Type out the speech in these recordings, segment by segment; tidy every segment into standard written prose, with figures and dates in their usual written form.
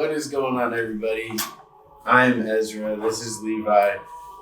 What is going on, everybody? I'm Ezra. This is Levi.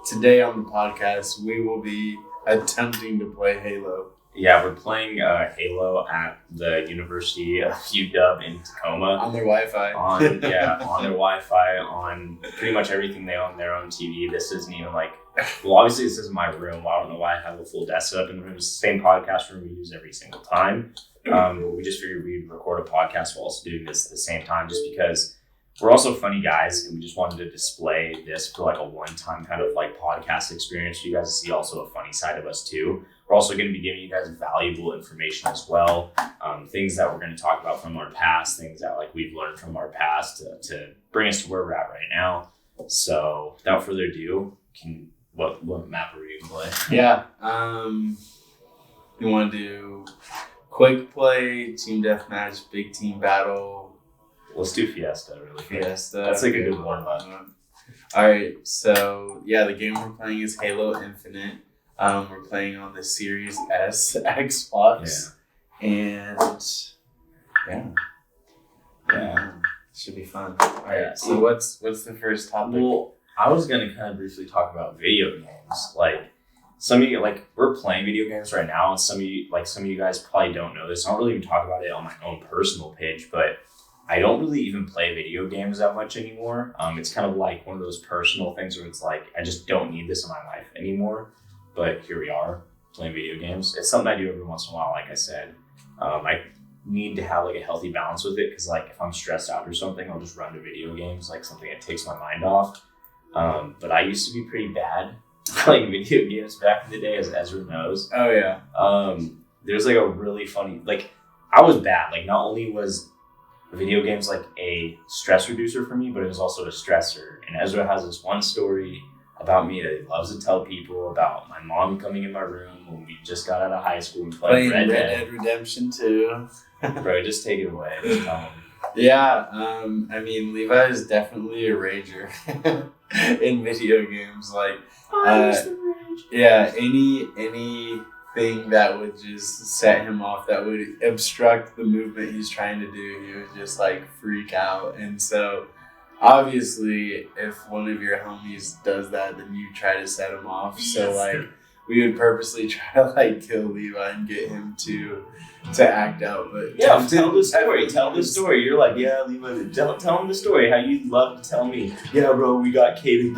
Today on the podcast, we will be attempting to play Halo. Yeah, we're playing Halo at the University of UW in Tacoma. On their Wi-Fi. On their Wi-Fi, on pretty much everything they own their own TV. This isn't even well, obviously this isn't my room. I don't know why I have a full desk set up in the room. It's the same podcast room we use every single time. But we just figured we'd record a podcast while also doing this at the same time, just because we're also funny guys and we just wanted to display this for a one-time kind of podcast experience for you guys to see also a funny side of us too. We're also going to be giving you guys valuable information as well. Things that we're going to talk about from our past, things that we've learned from our past to bring us to where we're at right now. So without further ado, what map are we going to play? Yeah. You want to do quick play, team deathmatch, big team battle? Let's do Fiesta, really. Fiesta. That's a good warm-up. Alright, so yeah, the game we're playing is Halo Infinite. We're playing on the Series S Xbox. Yeah. And yeah, should be fun. Alright, so what's the first topic? Well, I was gonna kind of briefly talk about video games. Some of you, we're playing video games right now, and some of you guys probably don't know this. I don't really even talk about it on my own personal page, but I don't really even play video games that much anymore. It's kind of one of those personal things where it's I just don't need this in my life anymore. But here we are playing video games. It's something I do every once in a while, like I said. I need to have a healthy balance with it because if I'm stressed out or something, I'll just run to video games, something that takes my mind off. But I used to be pretty bad playing video games back in the day, as Ezra knows. Oh yeah. There's a really funny I was bad. Not only was video games a stress reducer for me, but it was also a stressor. And Ezra has this one story about me that he loves to tell people about my mom coming in my room when we just got out of high school and playing Red Dead Redemption 2. Bro, just take it away. Just tell him. Yeah, Levi is definitely a rager in video games. Yeah, anything that would just set him off, that would obstruct the movement he's trying to do, he would just freak out. And so obviously if one of your homies does that, then you try to set him off. Yes. So we would purposely try to kill Levi and get him to act out. But yeah, tell the story. Tell the story. You're yeah, Levi, tell him the story. How you love to tell me. Yeah, bro, we got Kaden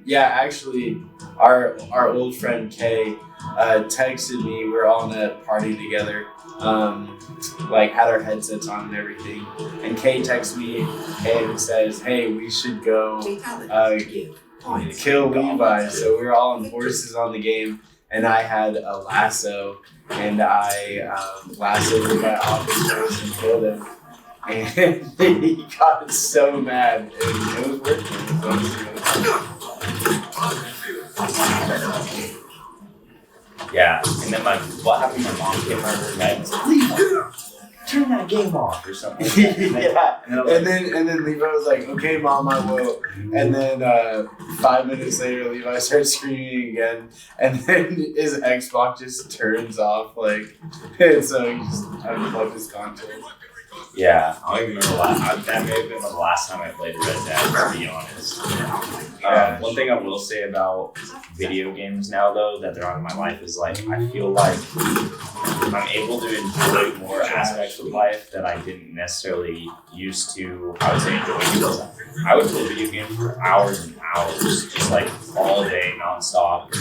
actually, our old friend Kay texted me. We were all in a party together. Had our headsets on and everything. And Kay texts me and says, "Hey, we should go kill Levi." So we were all on horses on the game, and I had a lasso, and I lassoed Levi off his horse and killed him. And he got so mad, and it was working. Yeah, and then what happened? My mom came over and was like, "Levi, turn that game off," or something. Yeah, and then Levi was like, "Okay, Mom, I will." And then 5 minutes later, Levi starts screaming again, and then his Xbox just turns off, and so he just unplugged his console. Yeah, I don't even remember that may have been the last time I played Red Dead, to be honest. One thing I will say about video games now, though, that they're on in my life is I feel like I'm able to enjoy more aspects of life that I didn't necessarily used to, I would say, enjoy. Because I would play video games for hours and hours, just all day, nonstop.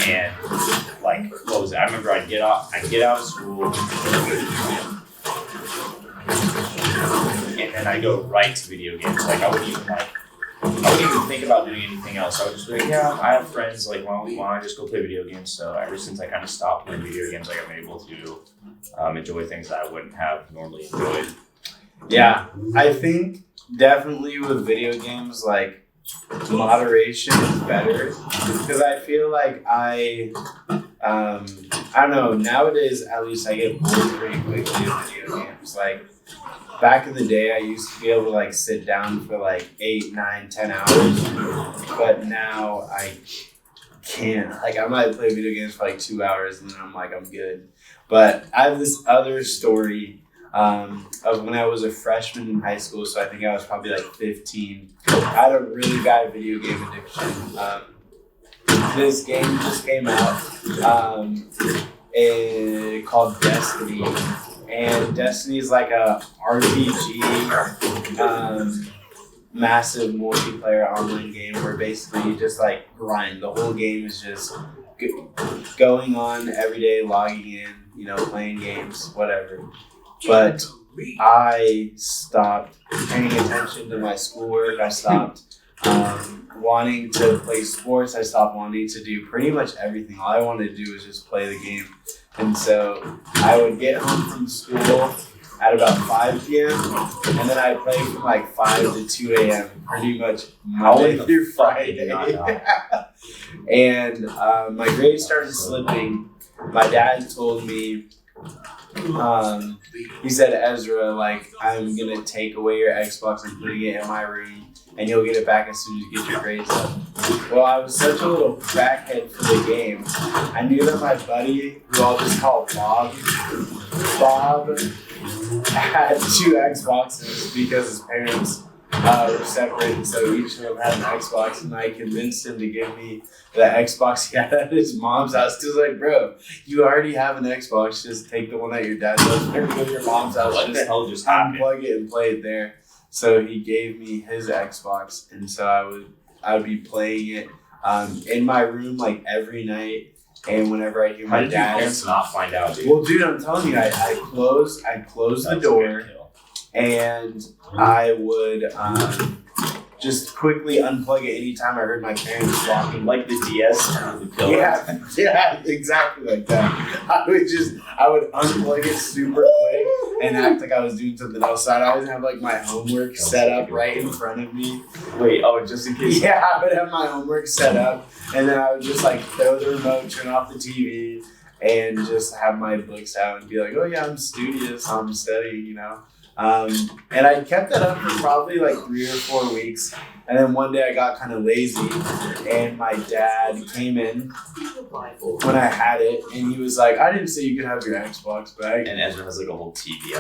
And what was it? I remember I'd get out of school, and then I go right to video games. I wouldn't even think about doing anything else. I would just be yeah, I have friends. Why don't I just go play video games? So ever since I kind of stopped playing video games, I've been able to enjoy things that I wouldn't have normally enjoyed. Yeah, I think definitely with video games, moderation is better, because I feel I don't know, nowadays at least I get bored pretty quickly with video games. Back in the day, I used to be able to sit down for 8, 9, 10 hours, but now I can't. I might play video games for 2 hours and then I'm I'm good. But I have this other story of when I was a freshman in high school. So I think I was probably like 15. I had a really bad video game addiction. This game just came out called Destiny. And Destiny is like a RPG, massive multiplayer online game where basically you just like grind. The whole game is just going on every day, logging in, you know, playing games, whatever. But I stopped paying attention to my schoolwork. I stopped wanting to play sports. I stopped wanting to do pretty much everything. All I wanted to do was just play the game. And so I would get home from school at about 5 p.m. and then I'd play from like 5 to 2 a.m. pretty much Monday through Friday. And my grades started slipping. My dad told me, he said, Ezra, like, I'm going to take away your Xbox and putting it in my room and you'll get it back as soon as you get your grades up. Well, I was such a little crackhead for the game. I knew that my buddy, who I'll just call Bob, had 2 Xboxes because his parents were separated, so each of them had an Xbox, and I convinced him to give me the Xbox he had at his mom's house. Because like, bro, you already have an Xbox, just take the one that your dad does, go to your mom's house, what the hell just happened? Unplug it and play it there. So he gave me his Xbox, and so I would be playing it in my room like every night. And whenever I hear my dad, how did your parents not find out, dude? Well, dude, I'm telling you, I closed the door, and I would just quickly unplug it anytime I heard my parents walking. Like the DS or the pillow. Yeah, exactly like that. I would unplug it super quick and act like I was doing something else. So I'd always have like my homework set up right in front of me. Wait, just in case? Yeah, I would have my homework set up, and then I would just like throw the remote, turn off the TV, and just have my books out and be like, oh yeah, I'm studious, I'm studying, you know. And I kept that up for probably like 3 or 4 weeks. And then one day I got kind of lazy, and my dad came in when I had it, and he was like, I didn't say you could have your Xbox back. And Ezra has like a whole TV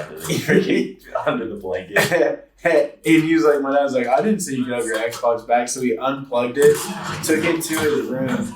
under the blanket. And he was like, my dad was like, I didn't say you could have your Xbox back. So he unplugged it, took it to his room,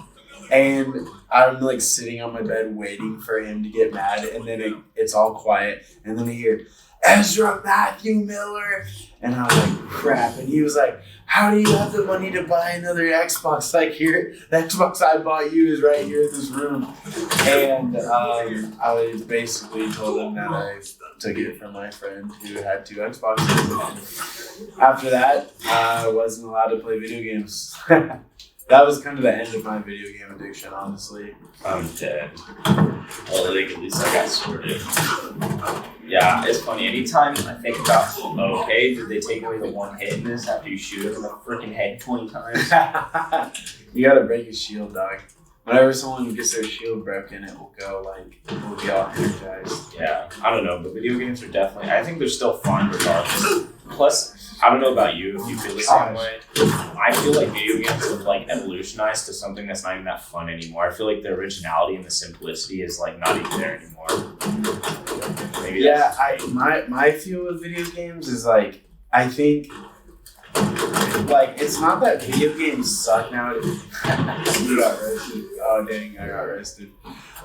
and I'm like sitting on my bed waiting for him to get mad. And then it's all quiet. And then I hear, Ezra Matthew Miller. And I was like, crap. And he was like, how do you have the money to buy another Xbox? Like, here, the Xbox I bought you is right here in this room. And I basically told him that I took it from my friend who had 2 Xboxes. After that, I wasn't allowed to play video games. That was kind of the end of my video game addiction, honestly. I'm dead. Well, like, at least I got sorted. Yeah, it's funny. Anytime I think about, okay, did they take away the one hit in this after you shoot him in the freaking head 20 times? You gotta break his shield, dog. Whenever someone gets their shield broken, it will go like, it will be all energized. Yeah, I don't know, but video games are definitely, I think they're still fun regardless. Plus, I don't know about you, if you feel the same way. I feel like video games have like evolutionized to something that's not even that fun anymore. I feel like the originality and the simplicity is like not even there anymore. Maybe my feel with video games is like, I think, like, it's not that video games suck nowadays. You got roasted. Oh dang, I got roasted.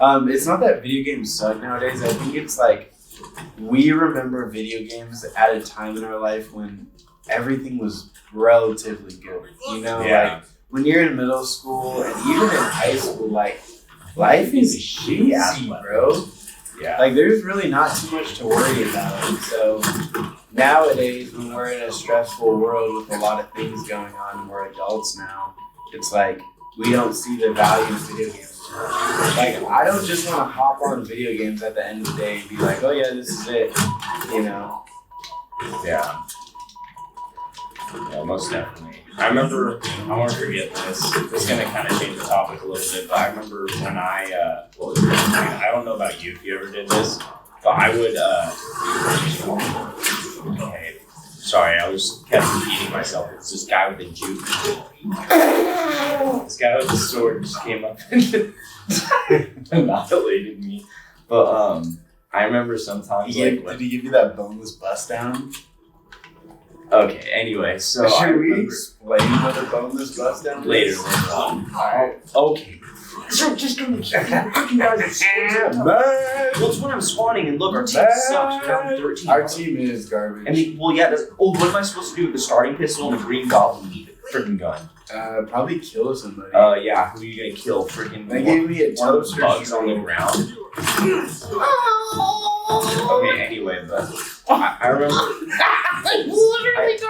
It's not that video games suck nowadays. I think it's like, we remember video games at a time in our life when everything was relatively good. You know, like when you're in middle school and even in high school, like, life is easy, bro. Yeah. Like, there's really not too much to worry about. And so nowadays, when we're in a stressful world with a lot of things going on and we're adults now, it's like we don't see the value of video games. Like, I don't just want to hop on video games at the end of the day and be like, oh yeah, this is it, you know? Yeah. Yeah, most definitely. I won't forget this. This is going to kind of change the topic a little bit, but I remember when I don't know about you if you ever did this, but I would, okay, sorry, I was kept repeating myself. It's this guy with a juke. This guy with a sword just came up and annihilated me. But I remember sometimes did he give you that boneless bust down? Okay, anyway, so should we explain what a boneless bust down is? Later on. Alright. Okay. So just gonna fucking guys. What's when I'm spawning and look, our team sucks. We're down 13. Our team is garbage. And what am I supposed to do with the starting pistol and the green goblin freaking gun? Probably kill somebody. Yeah, who are you gonna kill? Freaking they gave me a toaster bugs on the ground. Okay, anyway, but I remember.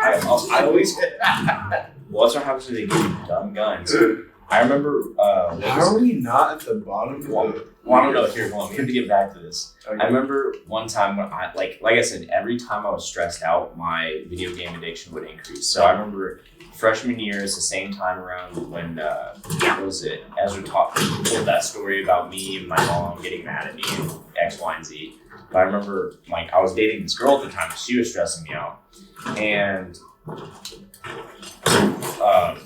I always. What's what happens when they give you dumb guns? I remember. How are we not at the bottom? Well, I don't know. Here, hold on. We have to get back to this. Okay. I remember one time when like I said, every time I was stressed out, my video game addiction would increase. So I remember freshman year is the same time around when what was it? Ezra told that story about me and my mom getting mad at me and X, Y, and Z. But I remember like I was dating this girl at the time. She was stressing me out, and I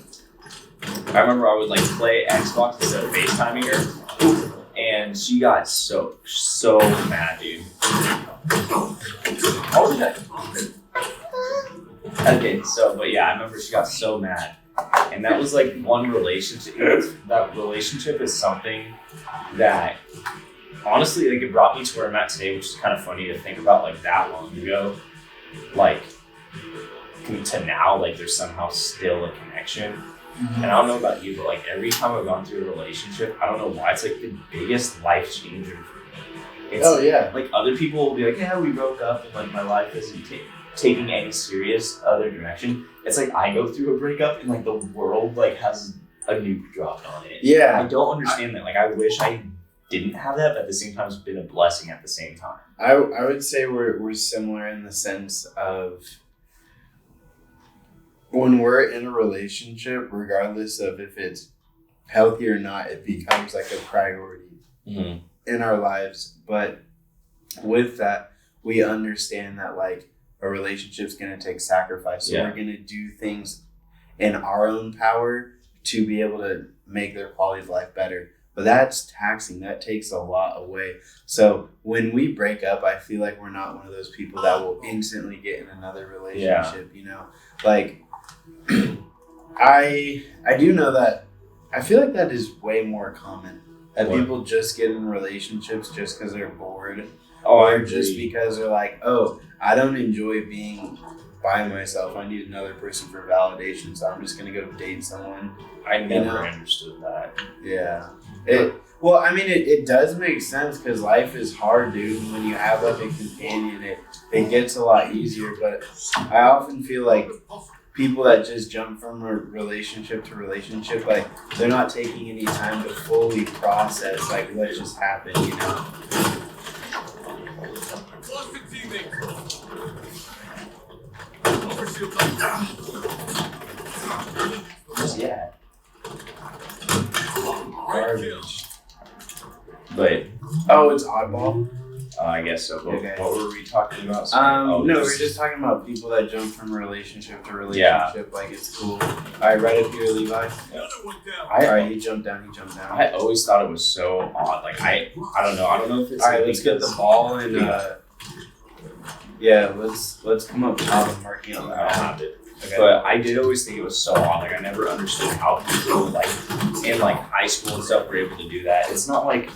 remember I would like play Xbox instead of FaceTiming her, and she got so mad, dude. Oh, was that? Okay, but yeah, I remember she got so mad, and that was like one relationship. That relationship is something that honestly, like, it brought me to where I'm at today, which is kind of funny to think about, like, that long ago, like, to now, like, there's somehow still a connection. Mm-hmm. And I don't know about you, but, like, every time I've gone through a relationship, I don't know why, it's, like, the biggest life changer. Yeah. Like, other people will be like, yeah, we broke up, and, like, my life isn't taking any serious other direction. It's like, I go through a breakup, and, like, the world, like, has a nuke dropped on it. Yeah. I don't understand that. Like, I wish I didn't have that, but at the same time, it's been a blessing at the same time. I would say we're similar in the sense of when we're in a relationship, regardless of if it's healthy or not, it becomes like a priority in our lives. But with that, we understand that like a relationship's going to take sacrifice. So we're going to do things in our own power to be able to make their quality of life better. But that's taxing. That takes a lot away. So when we break up, I feel like we're not one of those people that will instantly get in another relationship, you know? Like, I do know that, I feel like that is way more common. That people just get in relationships just because they're bored. Or just because they're like, oh, I don't enjoy being by myself. I need another person for validation, so I'm just going to go date someone. I never understood that. Yeah. It does make sense because life is hard, dude. When you have like a companion, it gets a lot easier. But I often feel like people that just jump from a relationship to relationship, like they're not taking any time to fully process like what just happened, you know? Yeah. Garbage. But it's oddball. I guess so. But okay. What were we talking about? No, we're just talking about people that jump from relationship to relationship. Like it's cool. All right, right up here, Levi. Alright, he jumped down. I always thought it was so odd. Like I don't know. I don't know if it's. All right, let's get the ball and let's come up top and mark it on that. I don't have it. Okay. But I did always think it was so odd. Like I never understood how people like in like high school and stuff were able to do that. It's not like,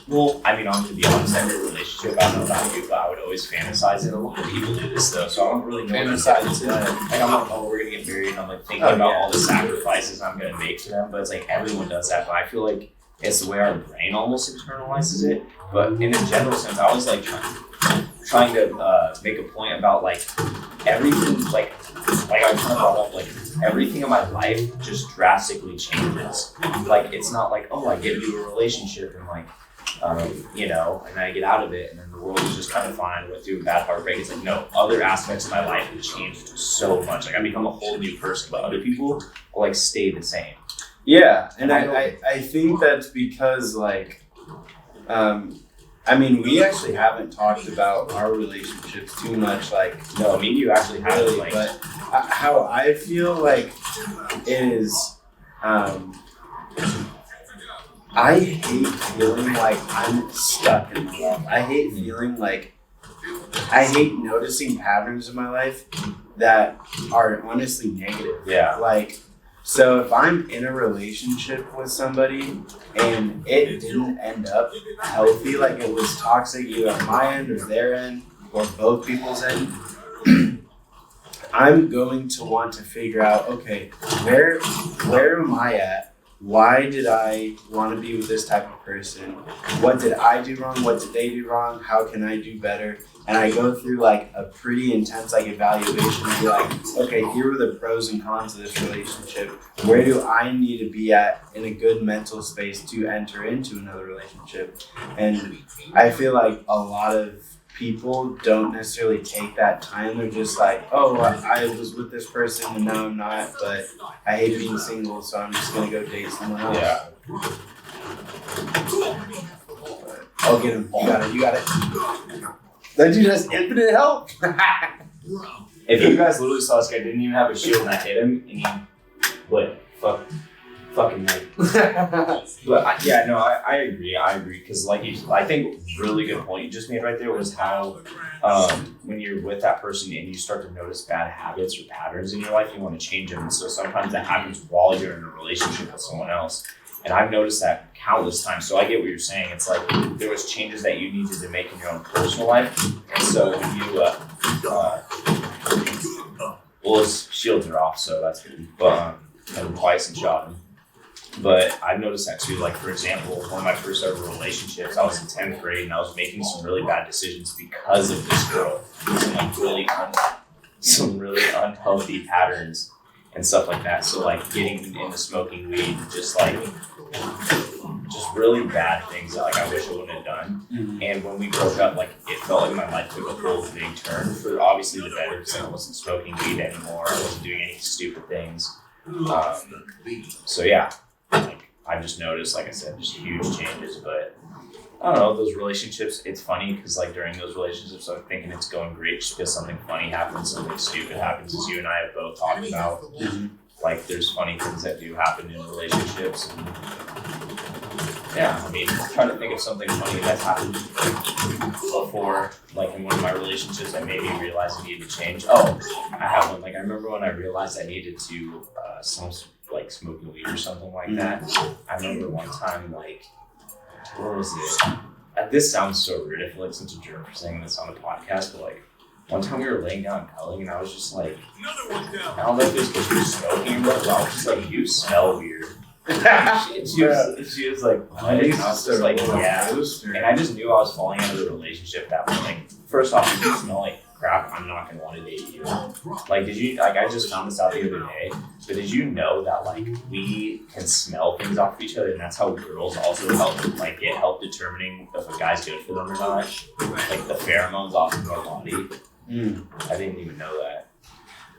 well, I mean, I'm gonna be honest. Every relationship, I don't know about you, but I would always fantasize it. A lot of people do this though, so I don't really know. Fantasize it. Like I'm like, oh, we're gonna get married, and I'm like thinking about all the sacrifices I'm gonna make for them. But it's like everyone does that. But I feel like it's the way our brain almost internalizes it. But in a general sense, I was like trying to make a point about like everything, like I kind of brought up, like everything in my life just drastically changes. Like it's not like, oh, I get into a relationship and like, you know, and I get out of it and then the world is just kind of fine. I went through a bad heartbreak. It's like, no, other aspects of my life have changed so much. Like I become a whole new person, but other people will like stay the same. Yeah, and I think that's because like, we actually haven't talked about our relationships too much. Like, no, me and you actually haven't. Really, like, but how I feel like is, I hate feeling like I'm stuck in my life. I hate feeling like I hate noticing patterns in my life that are honestly negative. Yeah. Like, so if I'm in a relationship with somebody and it didn't end up healthy, like it was toxic either on my end or their end or both people's end, I'm going to want to figure out, okay, where am I at? Why did I want to be with this type of person? What did I do wrong? What did they do wrong? How can I do better? And I go through like a pretty intense like evaluation and be like, okay, here are the pros and cons of this relationship. Where do I need to be at in a good mental space to enter into another relationship? And I feel like a lot of people don't necessarily take that time. They're just like, oh, I was with this person and now I'm not, but I hate being single, so I'm just gonna go date someone else. Yeah. I'll get him. You got it. That dude has infinite help. If you guys literally saw this guy didn't even have a shield and I hit him, and he what? Fucking night. But I agree. Because I think really good point you just made right there was how when you're with that person and you start to notice bad habits or patterns in your life, you want to change them. And so sometimes that happens while you're in a relationship with someone else. And I've noticed that countless times. So I get what you're saying. It's like there was changes that you needed to make in your own personal life. And so when you well, his shields are off, so that's good. But twice and shot him. But I've noticed that too. Like, for example, one of my first ever relationships, I was in 10th grade and I was making some really bad decisions because of this girl. Some really unhealthy patterns and stuff like that. So, like, getting into smoking weed, just really bad things that, like, I wish I wouldn't have done. Mm-hmm. And when we broke up, like, it felt like my life took a whole big turn for obviously the better because I wasn't smoking weed anymore. I wasn't doing any stupid things. So, yeah. Like, I've just noticed, like I said, just huge changes, but I don't know, those relationships, it's funny because like during those relationships, I'm thinking it's going great just because something funny happens, something stupid happens, as you and I have both talked about. Mm-hmm. Like, there's funny things that do happen in relationships. And yeah, I mean, I'm trying to think of something funny that's happened before, like in one of my relationships, I maybe realized I needed to change. Oh, I have one. Like, I remember when I realized I needed to like smoking weed or something like that. I remember one time, like, where was it? This sounds so weird. I feel like such a jerk for saying this on a podcast, but like one time we were laying down cuddling and I was just like, I don't know if it was because you were smoking, but I was just like, you smell weird. she was like, what? And I was just like, yeah. And I just knew I was falling into the relationship that was like, first off, if you smell like crap, I'm not gonna want to date you. Like, I just found this out the other day, but did you know that like we can smell things off of each other, and that's how girls also get help determining if a guy's good for them or not? Like the pheromones off of our body. I didn't even know that.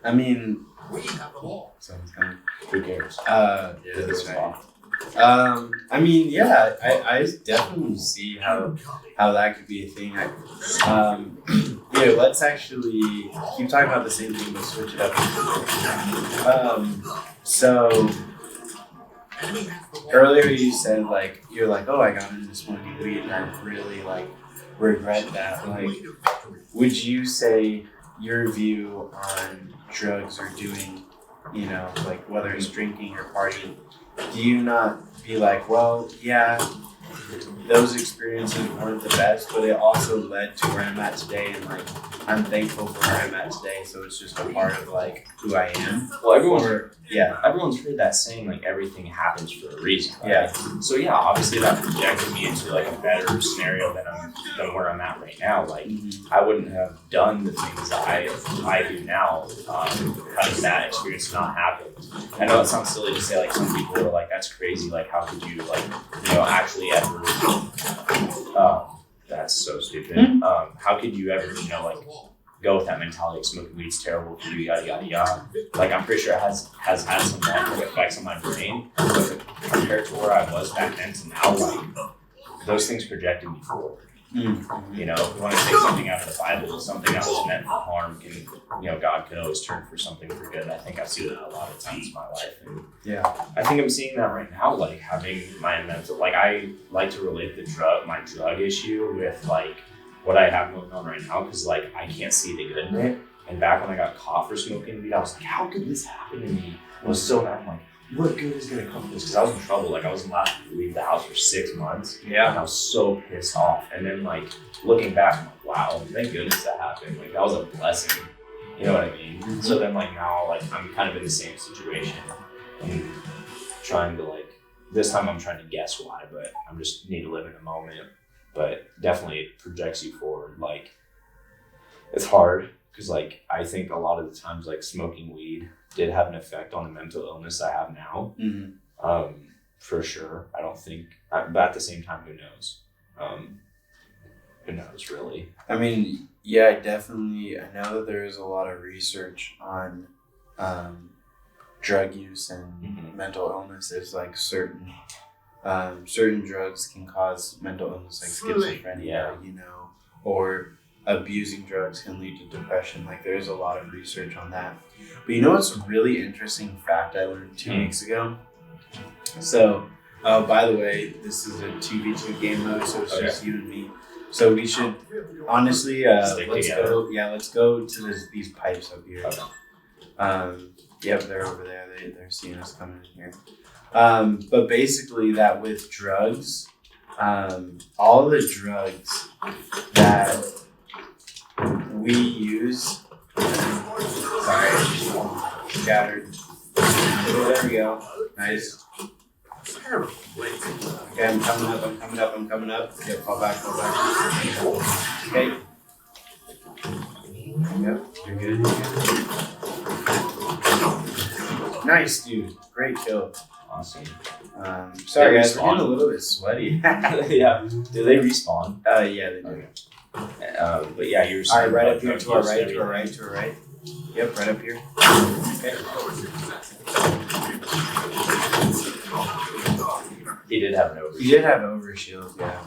I mean, someone's coming. Who cares? That's right. I mean, yeah, I definitely see how that could be a thing. Yeah, let's actually keep talking about the same thing, but switch it up. So earlier you said like you're like, oh, I got into smoking weed and I really like regret that. Like, would you say your view on drugs or doing, you know, like whether it's drinking or partying, do you not be like, well, yeah, those experiences weren't the best, but it also led to where I'm at today, and like I'm thankful for where I'm at today, so it's just a part of like who I am. Well, everyone's heard that saying, like everything happens for a reason, right? Yeah. So yeah, obviously that projected me into like a better scenario than where I'm at right now. Like I wouldn't have done the things that I do now had that experience not happened. I know it sounds silly to say, like some people are like, that's crazy, like how could you like, you know, actually ever that's so stupid. How could you ever, you know, like go with that mentality of smoking weed's terrible for you, yada yada yada. Like I'm pretty sure it has had some long-term effects on my brain, but compared to where I was back then to now, like those things projected me forward. Mm-hmm. You know, if we want to take something out of the Bible, something that was meant for harm can, you know, God can always turn for something for good. I think I've seen that a lot of times in my life. And I think I'm seeing that right now, like having my mental, like I like to relate my drug issue with like what I have going on right now, because like I can't see the good in it. And back when I got caught for smoking weed, I was like, how could this happen to me? I was so mad. I'm like, what good is going to come from this? Because I was in trouble. Like, I wasn't allowed to leave the house for 6 months. Yeah. And I was so pissed off. And then, like, looking back, I'm like, wow, thank goodness that happened. Like, that was a blessing. You know what I mean? Mm-hmm. So then, like, now, like, I'm kind of in the same situation. I'm trying to, like, this time I'm trying to guess why, but I just need to live in a moment. But definitely it projects you forward. Like, it's hard because, like, I think a lot of the times, like, smoking weed did have an effect on the mental illness I have now. Mm-hmm. For sure. I don't think, but at the same time, who knows? Who knows, really? I mean, yeah, definitely. I know that there is a lot of research on drug use and mental illnesses. Like certain drugs can cause mental illness, like schizophrenia, you know, or abusing drugs can lead to depression. Like there's a lot of research on that. But you know what's a really interesting fact I learned 2 weeks ago? So, by the way, this is a 2v2 game mode, so it's just you and me. So we should honestly let's go to these pipes up here. Yep, they're over there. They're seeing us coming in here. But basically, that with drugs, all the drugs that we use. Sorry, scattered. There we go. Nice. Okay, I'm coming up. Yeah, fall back. Okay. Yep, you're good. Nice, dude. Great kill. Awesome. Sorry guys, we're getting a little bit sweaty. Yeah. Do they respawn? Yeah, they do. Okay. But yeah, you're alright, right up here to our right. Yep, right up here. Okay. He did have an overshield. He did have overshield, yeah.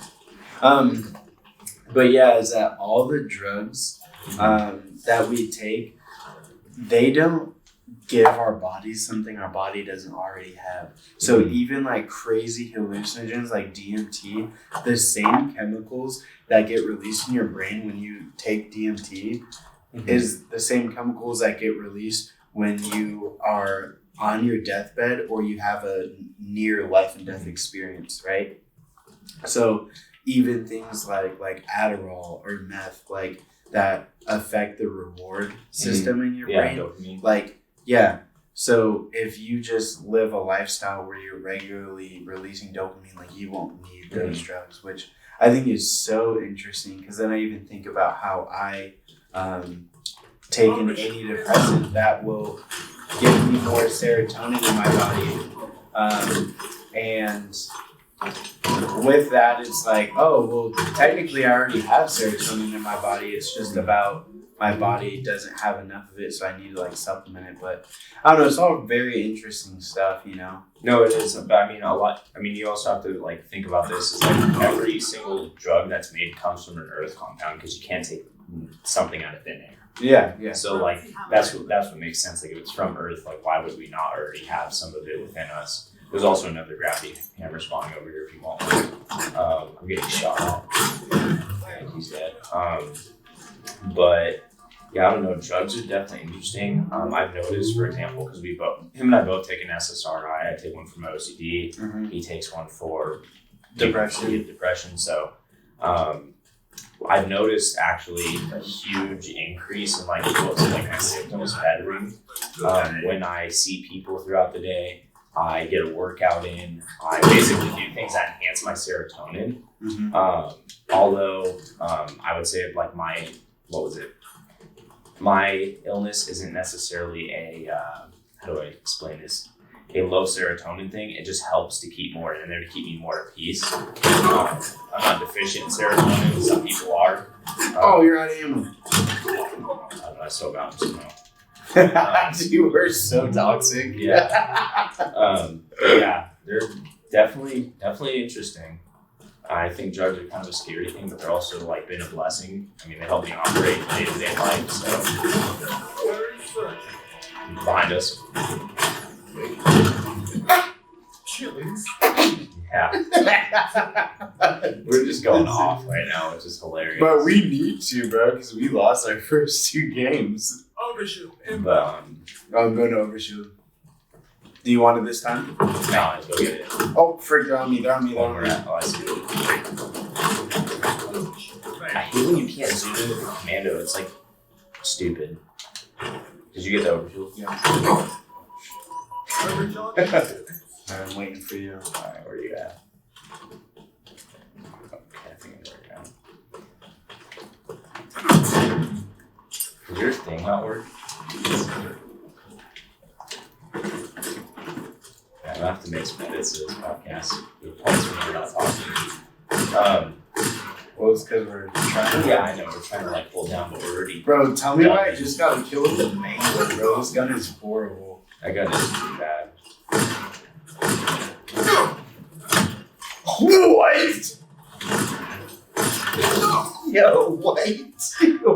But yeah, is that all the drugs that we take, they don't give our bodies something our body doesn't already have. So even like crazy hallucinogens like DMT, the same chemicals that get released in your brain when you take DMT is the same chemicals that get released when you are on your deathbed or you have a near life and death experience, right? So even things like Adderall or meth, like that affect the reward system in your brain. Dopamine. Like, yeah. So if you just live a lifestyle where you're regularly releasing dopamine, like you won't need those drugs, which I think is so interesting. Because then I even think about how I take an antidepressant that will give me more serotonin in my body, and with that, it's like, oh, well, technically I already have serotonin in my body. It's just about my body doesn't have enough of it, so I need to like supplement it. But I don't know. It's all very interesting stuff, you know. No, it is. But I mean, a lot. I mean, you also have to like think about this. Is like every single drug that's made comes from an earth compound because you can't take something out of thin air. Yeah. So like that's what makes sense. Like if it's from Earth, like why would we not already have some of it within us? There's also another gravity hammer spawning over here if you want one. I'm getting shot at. I think he's dead. But yeah, I don't know. Drugs are definitely interesting. I've noticed, for example, because him and I both take an SSRI. I take one for my OCD. Mm-hmm. He takes one for depression. So I've noticed actually a huge increase in like what's like my symptoms bettering when I see people throughout the day. I get a workout in. I basically do things that enhance my serotonin. Mm-hmm. Although I would say like my illness isn't necessarily a how do I explain this? A low serotonin thing. It just helps to keep more in there, to keep me more at peace. I'm not deficient in serotonin. Some people are. Oh, you're out of ammo. I don't know. I still got them somehow. You were so toxic. Yeah. Yeah, they're definitely interesting. I think drugs are kind of a scary thing, but they're also like been a blessing. I mean, they help me operate day-to-day life. So behind us. Chilies. Yeah. We're just going off right now, which is hilarious. But we need to, bro, because we lost our first 2 games. Overshoot. But, I'm going to overshoot. Do you want it this time? no, let's go get it. Oh, frick, they're on me. Oh, I see. I hate when you can't zoom in with the commando. It's like stupid. Did you get the overshoot? Yeah. I'm waiting for you. Alright, where are you at? Okay, I think I'm there now. Does your thing not work? I'm gonna have to make some edits to this podcast. The points when we're not talking. Well, it's because we're trying to... Yeah, I know. We're trying to like pull down, but we're already... Bro, tell me why I just got killed with a mango, bro. This gun is horrible. That gun is pretty bad. What? Yo,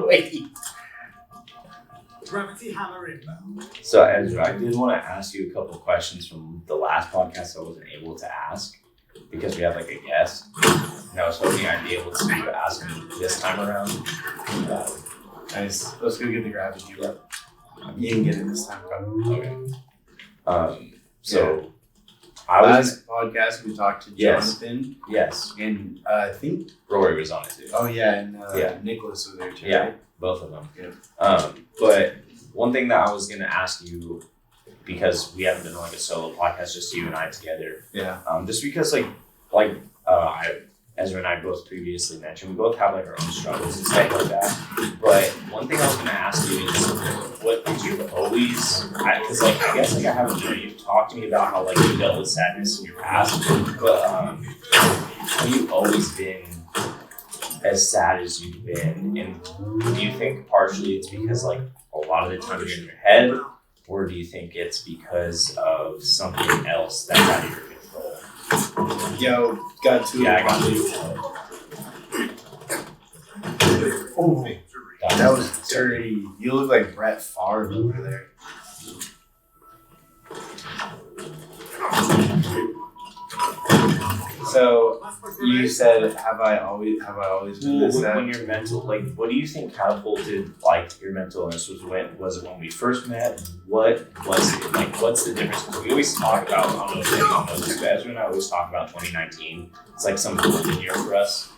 wait. Gravity hammer inbound. So, Ezra, I did want to ask you a couple questions from the last podcast I wasn't able to ask because we had like a guest. And I was hoping I'd be able to ask him this time around. Nice. Let's go get the gravity, bro. You can get it this time, bro. Okay. So, I was... Last podcast, we talked to Jonathan. Yes. And I think... Rory was on it too. Oh, yeah, and Yeah. Nicholas was there too, Yeah. right? Both of them. Yeah. But one thing that I was gonna ask you, because we haven't done like a solo podcast, just you and I together. Yeah. Just because Ezra and I both previously mentioned, we both have like our own struggles and stuff like that. But one thing I was gonna ask you is, what did you always? Because I guess I haven't known you've talked to me about how like you dealt with sadness in your past, but have you always been as sad as you've been? And do you think partially it's because like a lot of the time you're in your head, or do you think it's because of something else that's out of your control? Yo, got 2. Yeah, I got you. Oh, that was dirty. You look like Brett Favre over there. So you said, have I always been this sad? When you're mental, like, what do you think catapulted like your mental illness? Was it when we first met? What was it like? What's the difference? Because we always talk about, I don't know if anyone knows this, but Ezra and I always talk about 2019. It's like some golden year for us,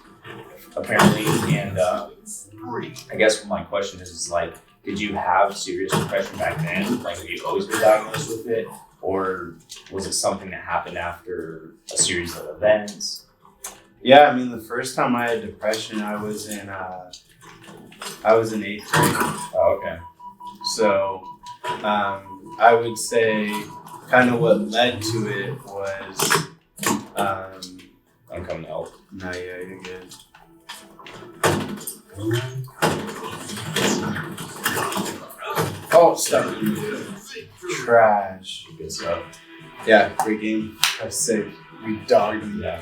apparently. And I guess my question is like, did you have serious depression back then? Like, have you always been diagnosed with it? Or was it something that happened after a series of events? Yeah, I mean, the first time I had depression, I was in 8th grade. Oh, okay. So, I would say kind of what led to it was, I'm coming to help. no, yeah, you're good. Oh, stop. Trash. Good stuff. Yeah, great game. I was sick. We dogged them. Yeah.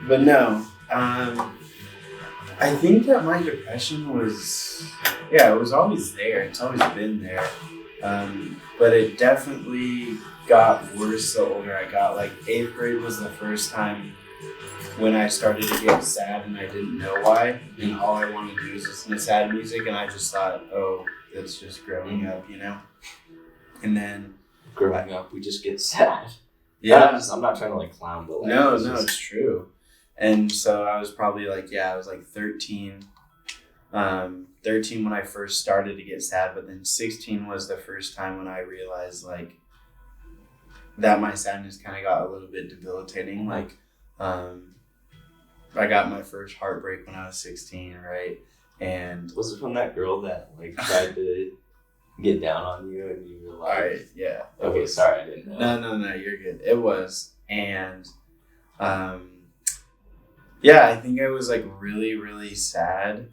But no. I think that my depression was, it was always there. It's always been there. But it definitely got worse the older I got. Like 8th grade was the first time when I started to get sad and I didn't know why. And all I wanted to do was listen to sad music. And I just thought, oh, that's just growing up, you know? And then Growing up, we just get sad. yeah, I'm not trying to like clown, but like, no, it's true. And so I was probably like, I was like 13. 13 when I first started to get sad, but then 16 was the first time when I realized like that my sadness kind of got a little bit debilitating. Like, I got my first heartbreak when I was 16, right? And was it from that girl that like tried to get down on you and you were like, yeah. Okay, sorry, I didn't know. No, you're good. It was. And I think I was like really, really sad.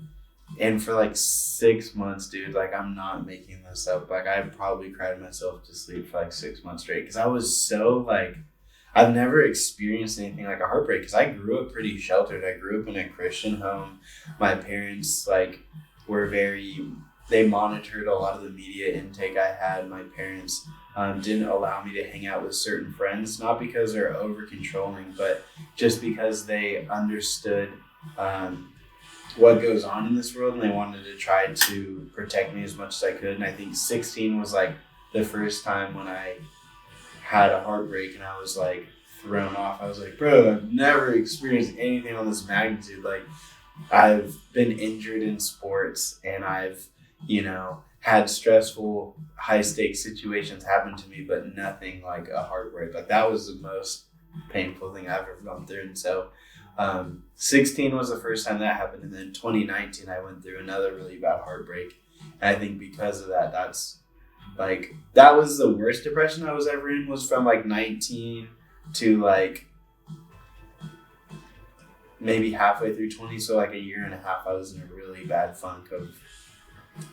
And for like 6 months, dude, like I'm not making this up. Like I probably cried myself to sleep for like 6 months straight. Cause I was so like, I've never experienced anything like a heartbreak because I grew up pretty sheltered. I grew up in a Christian home. My parents were they monitored a lot of the media intake I had. My parents didn't allow me to hang out with certain friends, not because they're over controlling, but just because they understood what goes on in this world, and they wanted to try to protect me as much as I could. And I think 16 was like the first time when I had a heartbreak and I was like thrown off. I was like, bro, I've never experienced anything on this magnitude. Like, I've been injured in sports, and I've, had stressful, high stakes situations happen to me, but nothing like a heartbreak. Like, that was the most painful thing I've ever gone through. And so 16 was the first time that happened, and then 2019 I went through another really bad heartbreak. And I think because of that, that was the worst depression I was ever in, was from 19 to maybe halfway through 20, so a year and a half I was in a really bad funk of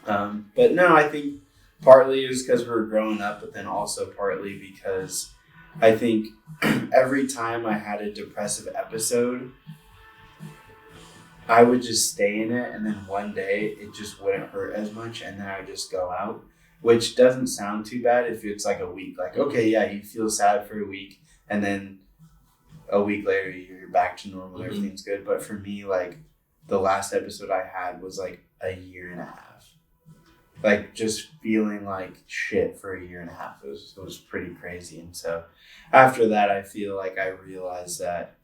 but no, I think partly it was because we were growing up, but then also partly because I think every time I had a depressive episode, I would just stay in it, and then one day it just wouldn't hurt as much, and then I would just go out, which doesn't sound too bad if it's a week. Okay, yeah, you feel sad for a week, and then a week later you're back to normal, everything's good. But for me, the last episode I had was a year and a half. Just feeling like shit for a year and a half. It was pretty crazy. And so after that, I feel like I realized that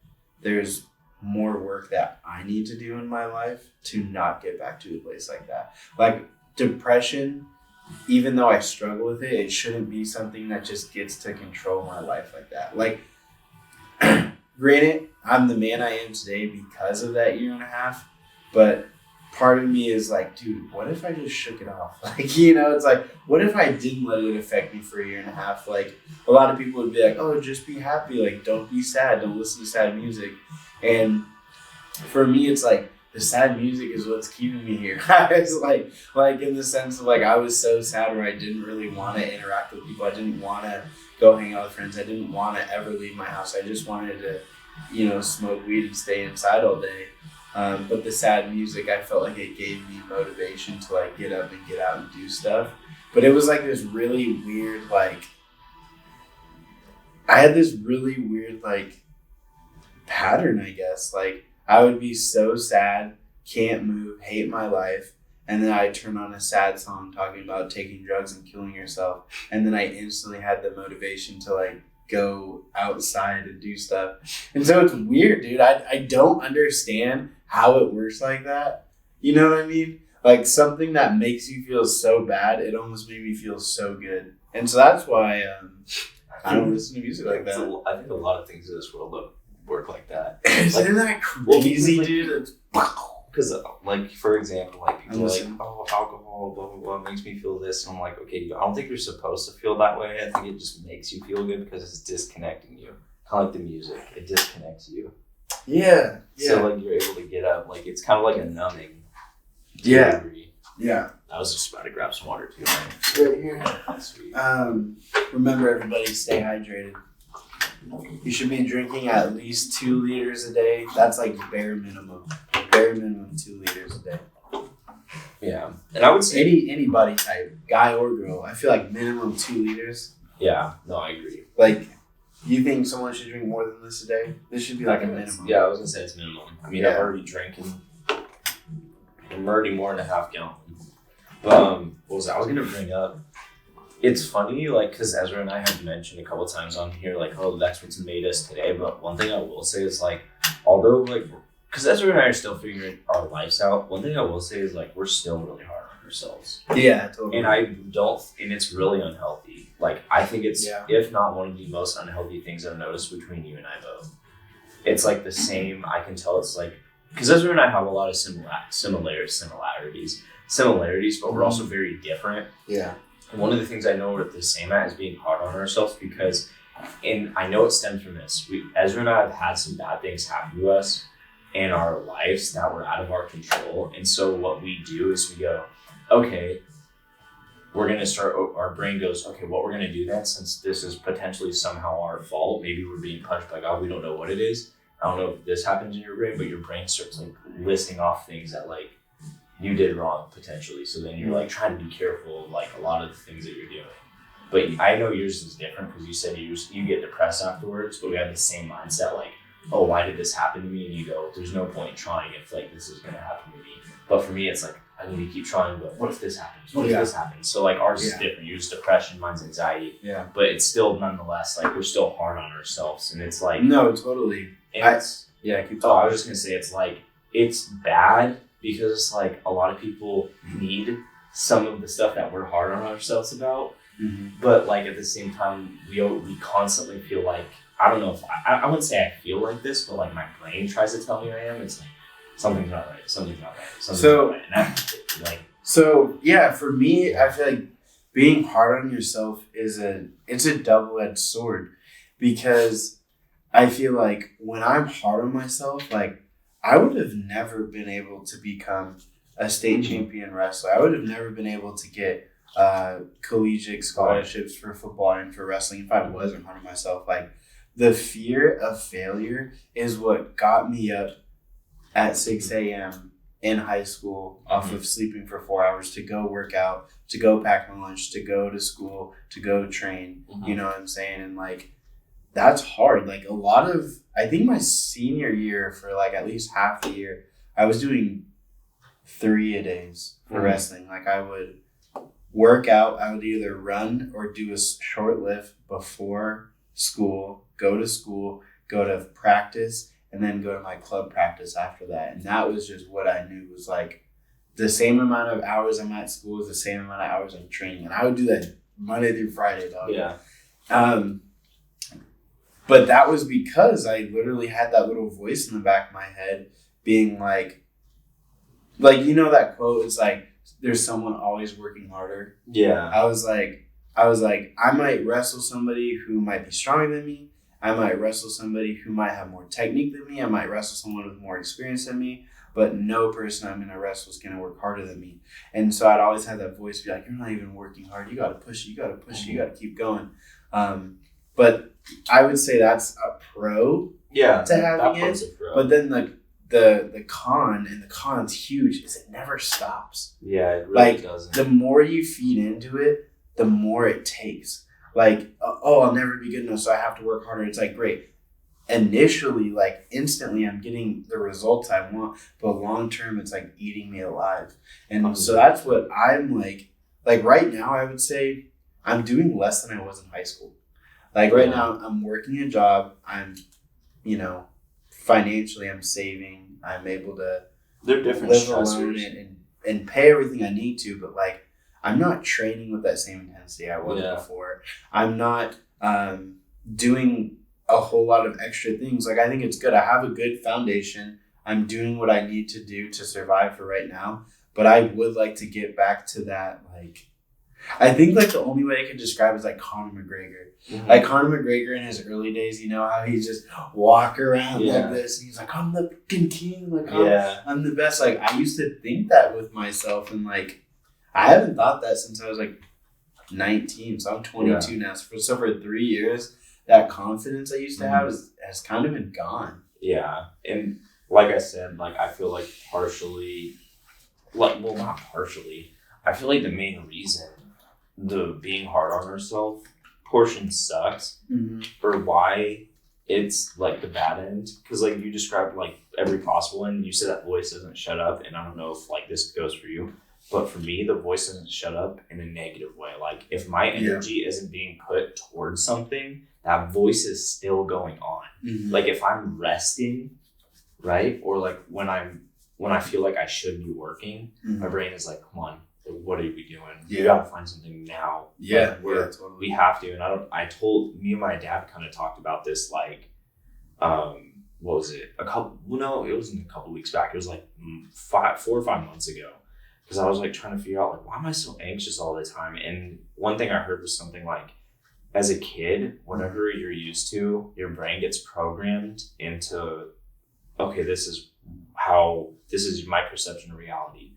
there's more work that I need to do in my life to not get back to a place like that. Depression, even though I struggle with it, it shouldn't be something that just gets to control my life like that. Granted, I'm the man I am today because of that year and a half, but part of me is dude, what if I just shook it off? It's what if I didn't let it affect me for a year and a half? A lot of people would be oh, just be happy. Don't be sad. Don't listen to sad music. And for me, it's the sad music is what's keeping me here. It's in the sense of I was so sad where I didn't really want to interact with people. I didn't want to go hang out with friends. I didn't want to ever leave my house. I just wanted to, smoke weed and stay inside all day. But the sad music, I felt like it gave me motivation to get up and get out and do stuff. But it was this really weird, I had this really weird pattern, I guess. I would be so sad, can't move, hate my life, and then I'd turn on a sad song talking about taking drugs and killing yourself, and then I instantly had the motivation to go outside and do stuff. And so it's weird, dude. I don't understand how it works like that. You know what I mean? Something that makes you feel so bad, it almost made me feel so good. And so that's why I don't listen to music like that. I think a lot of things in this world don't work like that. Isn't that crazy, dude? Because, for example, people are oh, alcohol, blah, blah, blah, makes me feel this. And I'm okay, I don't think you're supposed to feel that way. I think it just makes you feel good because it's disconnecting you. Kind of like the music. It disconnects you. Yeah. So, you're able to get up. It's kind of like a numbing. Yeah. Yeah. I was just about to grab some water, too. Right here. Sweet. Remember, everybody, stay hydrated. You should be drinking at least 2 liters a day. That's bare minimum. Bare minimum 2 liters a day. Yeah. And I would say any body type, guy or girl, I feel minimum 2 liters. Yeah. No, I agree. You think someone should drink more than this a day? This should be a minimum. Yeah, I was going to say it's minimum. I mean, I'm already drinking. I'm already more than a half gallon. But what was I was going to bring up? It's funny, because Ezra and I have mentioned a couple times on here, oh, that's what's made us today. But one thing I will say is, although, because Ezra and I are still figuring our lives out, one thing I will say is, we're still really hard on ourselves. Yeah, totally. And it's really unhealthy. I think it's, if not one of the most unhealthy things I've noticed between you and I both. It's, the same, I can tell it's, because Ezra and I have a lot of similarities, but we're also very different. Yeah. And one of the things I know we're the same at is being hard on ourselves because, and I know it stems from this, Ezra and I have had some bad things happen to us in our lives that were out of our control. And so what we do is we go, okay, we're gonna start. Our brain goes, okay, what we're gonna do then, since this is potentially somehow our fault. Maybe we're being punished by God. We don't know what it is. I don't know if this happens in your brain, but your brain starts like listing off things that like you did wrong potentially. So then you're like trying to be careful of like a lot of the things that you're doing. But I know yours is different because you said you get depressed afterwards, but we have the same mindset like, oh, why did this happen to me? And you go, there's no point in trying if like this is gonna happen to me. But for me, it's like I need to keep trying. But what if this happens? What if this happens? So like ours is different. Yours is depression, mine's anxiety. Yeah. But it's still nonetheless like we're still hard on ourselves, and it's like no, totally. Keep I talking. I was just gonna say it's like it's bad because it's like a lot of people need some of the stuff that we're hard on ourselves about. Mm-hmm. But like at the same time, we constantly feel like I don't know if I wouldn't say I feel like this, but like my brain tries to tell me I am. It's like something's not right. Something's not right. Something's not right. And like so yeah, for me, I feel like being hard on yourself it's a double-edged sword because I feel like when I'm hard on myself, like I would have never been able to become a state champion wrestler. I would have never been able to get collegiate scholarships for football and for wrestling if I wasn't hard on myself. Like the fear of failure is what got me up at 6 a.m. in high school off of sleeping for 4 hours to go work out, to go pack my lunch, to go to school, to go train. You know what I'm saying? And like that's hard. Like a lot of I think my senior year for like at least half the year I was doing 3-a-days for wrestling. Like I would work out, I would either run or do a short lift before school, go to practice, and then go to my club practice after that. And that was just what I knew was like the same amount of hours I'm at school is the same amount of hours I'm training. And I would do that Monday through Friday, dog. Yeah. But that was because I literally had that little voice in the back of my head being like you know that quote, it's like, there's someone always working harder. Yeah. I was like, I might wrestle somebody who might be stronger than me. I might wrestle somebody who might have more technique than me. I might wrestle someone with more experience than me. But no person I'm going to wrestle is going to work harder than me. And so I'd always have that voice be like, you're not even working hard. You got to push it. You got to push it. You got to keep going. But I would say that's a pro to having it. But then the con, and the con's huge, is it never stops. Yeah, it really doesn't. The more you feed into it, the more it takes. Like, oh, I'll never be good enough, so I have to work harder. It's like, great. Initially, like, instantly, I'm getting the results I want, but long term, it's like eating me alive. And so that's what I'm like right now, I would say I'm doing less than I was in high school. Like right now, I'm working a job. I'm, financially, I'm saving. I'm able to They're different live stressors. alone and pay everything I need to, but like I'm not training with that same intensity I was before. I'm not doing a whole lot of extra things. Like I think it's good. I have a good foundation. I'm doing what I need to do to survive for right now, but I would like to get back to that. Like I think like the only way I can describe it is like Conor McGregor. Mm-hmm. Like Conor McGregor in his early days, you know how he just walk around like this and he's like, I'm the fucking king, like I'm the best. Like I used to think that with myself, and like I haven't thought that since I was like 19. So I'm 22 now. So for 3 years, that confidence I used to have has kind of been gone. Yeah. And like I said, like I feel like partially, well, not partially, I feel like the main reason the being hard on ourselves portion sucks, or why it's like the bad end, because like you described like every possible end. You said that voice doesn't shut up, and I don't know if like this goes for you, but for me the voice doesn't shut up in a negative way. Like if my energy isn't being put towards something, that voice is still going on. Like if I'm resting, right, or like when I feel like I should be working, my brain is like, come on, what are we doing? You gotta find something now. Totally. We have to. And I told me and my dad kind of talked about this like, what was it? It wasn't a couple weeks back. It was like 4 or 5 months ago. Because I was like trying to figure out like, why am I so anxious all the time? And one thing I heard was something like, as a kid, whatever you're used to, your brain gets programmed into, okay, this is my perception of reality.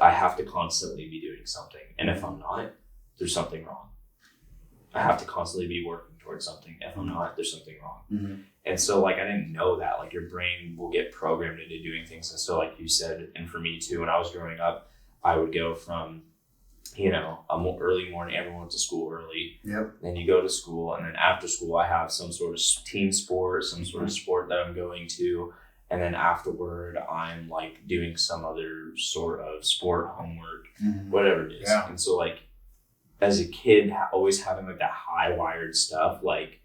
I have to constantly be doing something. And if I'm not, there's something wrong. I have to constantly be working towards something. If I'm not, there's something wrong. Mm-hmm. And so, like, I didn't know that. Like, your brain will get programmed into doing things. And so, like you said, and for me too, when I was growing up, I would go from, you know, early morning, everyone went to school early. Yep. Then you go to school, and then after school, I have some sort of team sport, some sort of sport that I'm going to. And then afterward, I'm like doing some other sort of sport, homework, whatever it is. Yeah. And so, like, as a kid, always having like that high wired stuff, like,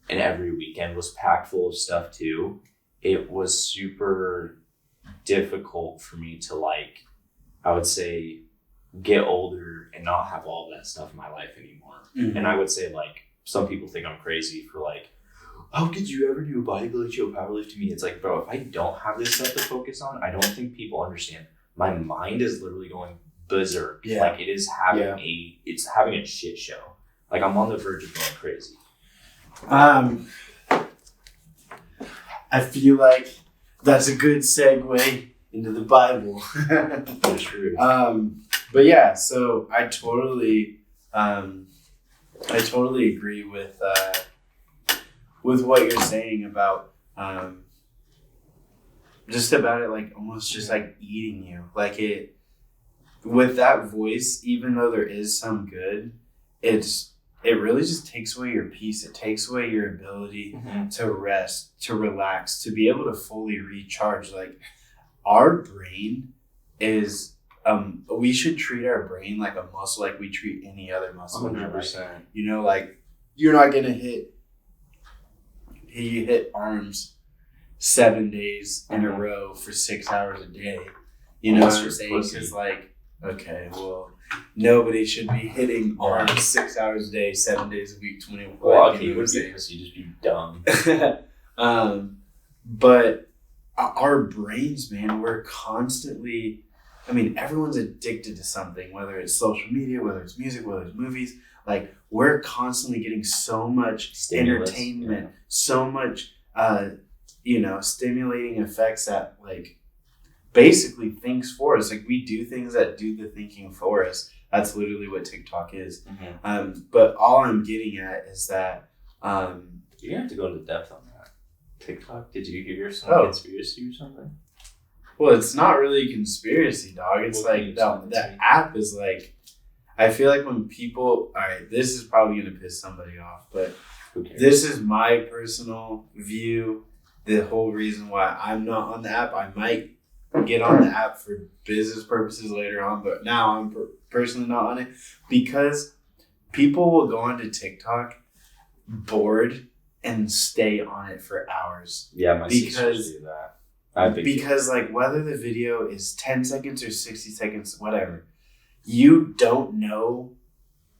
and every weekend was packed full of stuff too. It was super difficult for me to, like, I would say, get older and not have all that stuff in my life anymore. Mm-hmm. And I would say, like, some people think I'm crazy for, like, how could you ever do a bodybuilding show, powerlift to me? It's like, bro, if I don't have this stuff to focus on, I don't think people understand. My mind is literally going berserk. Yeah. Like, it is having it's having a shit show. Like, I'm on the verge of going crazy. I feel like that's a good segue into the Bible. That's true. But yeah, so I totally agree with what you're saying about just about it, like almost just like eating you, like it with that voice. Even though there is some good, it really just takes away your peace. It takes away your ability to rest, to relax, to be able to fully recharge. Like, our brain is, we should treat our brain like a muscle, like we treat any other muscle. 100%. You know, like, you're not going to hit arms 7 days in a row for 6 hours a day. You know what I'm saying? Because, like, okay, well, nobody should be hitting arms 6 hours a day, 7 days a week, 24. Well, okay, you would be because you just be dumb. But our brains, man, we're constantly, I mean, everyone's addicted to something, whether it's social media, whether it's music, whether it's movies. Like, we're constantly getting so much Stimulus, entertainment, so much, stimulating effects that, like, basically thinks for us. Like, we do things that do the thinking for us. That's literally what TikTok is. But all I'm getting at is that You have to go into depth on that. TikTok? Did you hear some conspiracy or something? well, it's not really a conspiracy, dog. It's like the app is like, I feel like when people, all right, this is probably gonna piss somebody off, but this is my personal view. The whole reason why I'm not on the app, I might get on the app for business purposes later on, but now I'm personally not on it, because people will go onto TikTok bored and stay on it for hours. Yeah, my sisters do that. Because like, whether the video is 10 seconds or 60 seconds, whatever, you don't know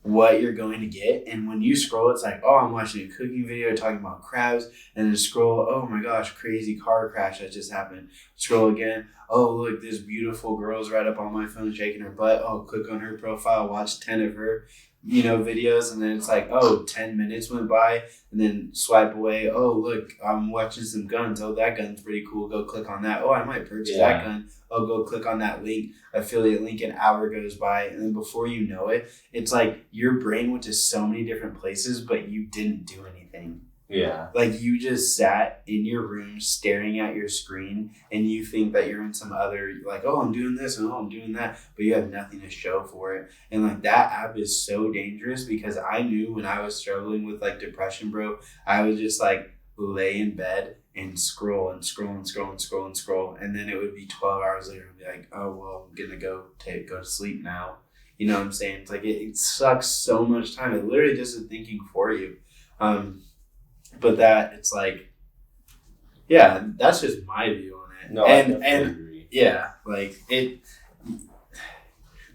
what you're going to get. And when you scroll, it's like, oh, I'm watching a cooking video talking about crabs, and then scroll, oh my gosh, crazy car crash that just happened. Scroll again, oh look, this beautiful girl's right up on my phone shaking her butt. Oh, click on her profile, watch 10 of her videos, and then it's like, oh, 10 minutes went by, and then swipe away. Oh, look, I'm watching some guns. Oh, that gun's pretty cool. Go click on that. Oh, I might purchase that gun. Oh, go click on that link, affiliate link. An hour goes by, and then before you know it, it's like your brain went to so many different places, but you didn't do anything. Yeah. Like, you just sat in your room staring at your screen, and you think that you're in some other, like, oh, I'm doing this and oh, I'm doing that, but you have nothing to show for it. And like, that app is so dangerous, because I knew when I was struggling with like depression, bro, I would just like lay in bed and scroll and scroll and scroll and scroll and scroll, and then it would be 12 hours later and be like, oh well, I'm gonna go to sleep now. You know what I'm saying? It's like, it sucks so much time. It literally does the thinking for you. But that, it's like, yeah, that's just my view on it. No, I definitely agree. Yeah, like,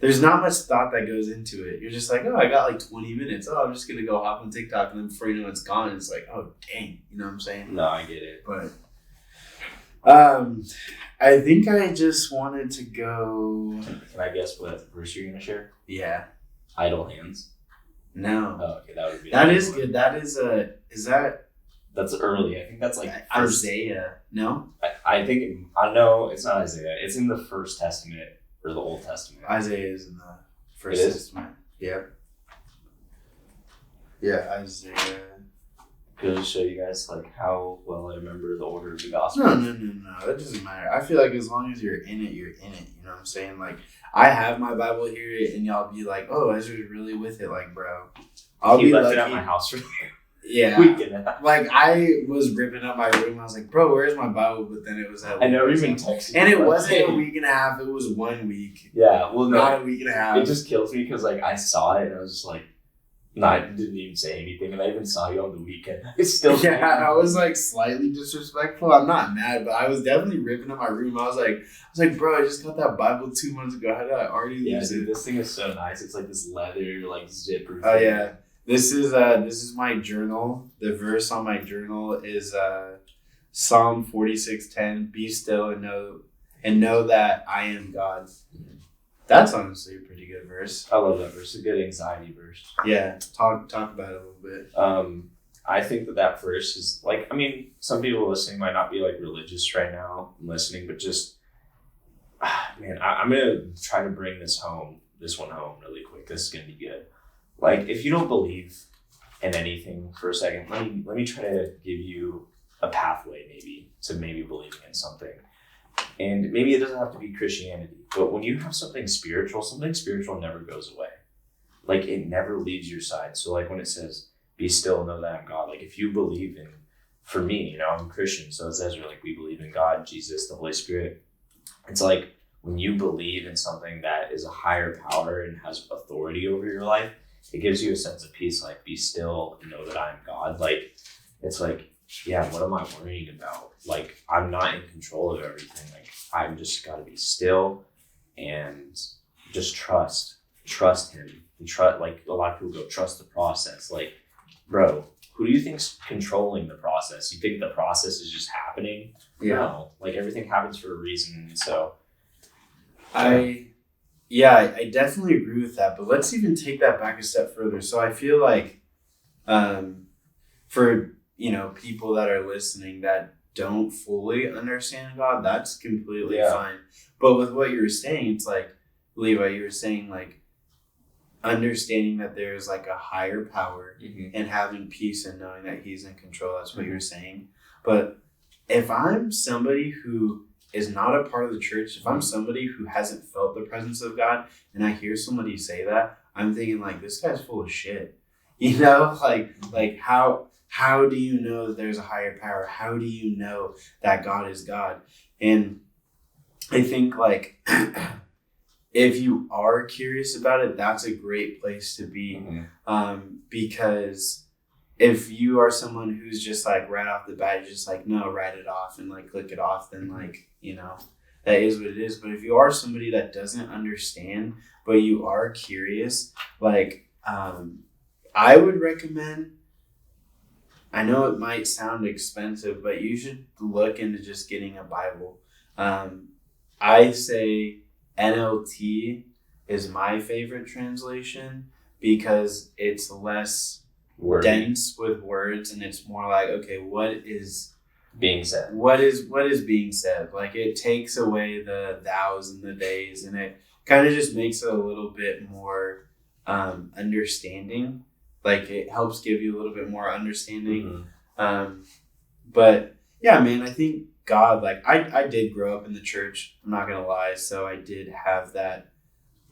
there's not much thought that goes into it. You're just like, oh, I got like 20 minutes. Oh, I'm just going to go hop on TikTok, and then before you know it's gone, it's like, oh, dang. You know what I'm saying? No, I get it. But I think I just wanted to go. Can I guess what verse you're going to share? Yeah. Idle hands. No. Oh, okay, that would be. That is good. That is that? That's early. I think that's like Isaiah. No? I think, I know it's not Isaiah. It's in the First Testament or the Old Testament. Isaiah is in the First Testament. Yeah. Yeah, Isaiah. Goes to show you guys like how well I remember the order of the gospel. No. That doesn't matter. I feel like as long as you're in it, you're in it. You know what I'm saying? Like, I have my Bible here, and y'all be like, "Oh, Ezra's really with it." Like, bro, I'll He be left lucky. it at my house for Yeah. week and a half. Like, I was ripping up my room. I was like, "Bro, where's my Bible?" But then it was at. I never even texted. And you, it like, wasn't hey. a week and a half. It was 1 week. Yeah, well, no, Not a week and a half. it just kills me because like I saw it and I was just like, I didn't even say anything, and I even saw you on the weekend. It's still Yeah, I was like slightly disrespectful. I'm not mad, but I was definitely ripping up my room. I was like, bro, I just got that Bible 2 months ago. How did I already Yeah, lose dude, it? this thing is so nice. It's like this leather, like zipper. Oh thing. yeah, this is my journal. The verse on my journal is Psalm 46:10. Be still and know that I am God. That's honestly a pretty good verse. I love that verse. A good anxiety verse. Yeah, talk about it a little bit. I think that verse is like, I mean, some people listening might not be like religious right now and listening, but just, man, I'm gonna try to bring this one home really quick. This is gonna be good. Like, if you don't believe in anything for a second, let me try to give you a pathway to maybe believing in something. And maybe it doesn't have to be Christianity, but when you have something spiritual never goes away. Like, it never leaves your side. So like when it says, be still and know that I'm God, like if you believe in, for me, I'm a Christian, so as Ezra, like we believe in God, Jesus, the Holy Spirit. It's like when you believe in something that is a higher power and has authority over your life, it gives you a sense of peace, like be still and know that I am God. Like, it's like, yeah, what am I worrying about? Like, I'm not in control of everything. Like, I'm just got to be still and just trust him. And like a lot of people go, trust the process. Like, bro, who do you think's controlling the process? You think the process is just happening? Yeah. No, like everything happens for a reason. So I definitely agree with that, but let's even take that back a step further. So I feel like for people that are listening that don't fully understand God, that's completely fine. But with what you were saying, it's like, Levi, you were saying like understanding that there's like a higher power and having peace and knowing that he's in control. That's what you're saying. But if I'm somebody who is not a part of the church, if I'm somebody who hasn't felt the presence of God and I hear somebody say that, I'm thinking like, this guy's full of shit. Like how do you know that there's a higher power? How do you know that God is God? And I think like if you are curious about it, that's a great place to be. Because if you are someone who's just like right off the bat, you're just like, no, write it off and like click it off, then like, that is what it is. But if you are somebody that doesn't understand, but you are curious, like, I would recommend, I know it might sound expensive, but you should look into just getting a Bible. I say NLT is my favorite translation because it's less dense with words and it's more like, okay, what is being said? What is being said? Like, it takes away the thous and the days, and it kind of just makes it a little bit more understanding. Like, it helps give you a little bit more understanding. But yeah, man, I think God, like, I did grow up in the church, I'm not gonna lie, so I did have that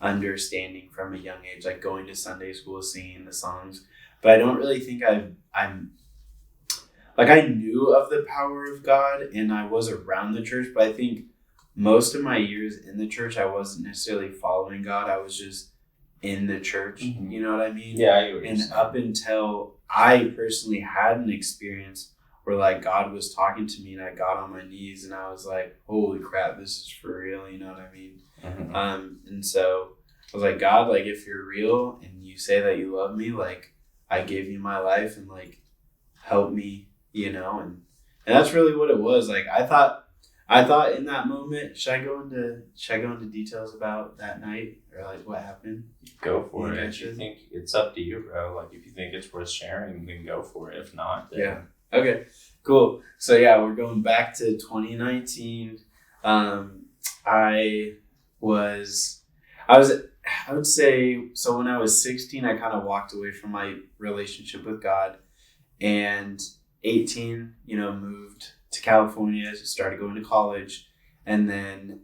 understanding from a young age, like going to Sunday school, singing the songs. But I don't really think I'm like, I knew of the power of God and I was around the church, but I think most of my years in the church, I wasn't necessarily following God. I was just in the church. You know what I mean? Yeah, I agree. And up until I personally had an experience where like God was talking to me and I got on my knees and I was like, holy crap, this is for real. You know what I mean? And so I was like, God, like, if you're real and you say that you love me, like, I gave you my life and like, help me, and that's really what it was. Like, I thought in that moment, should I go into details about that night or like what happened? Go for it. If you think it's up to you, bro. Like, if you think it's worth sharing, then go for it. If not, then... Yeah. Okay, cool. So yeah, we're going back to 2019. I would say, so when I was 16, I kind of walked away from my relationship with God, and 18, moved to California, started going to college. And then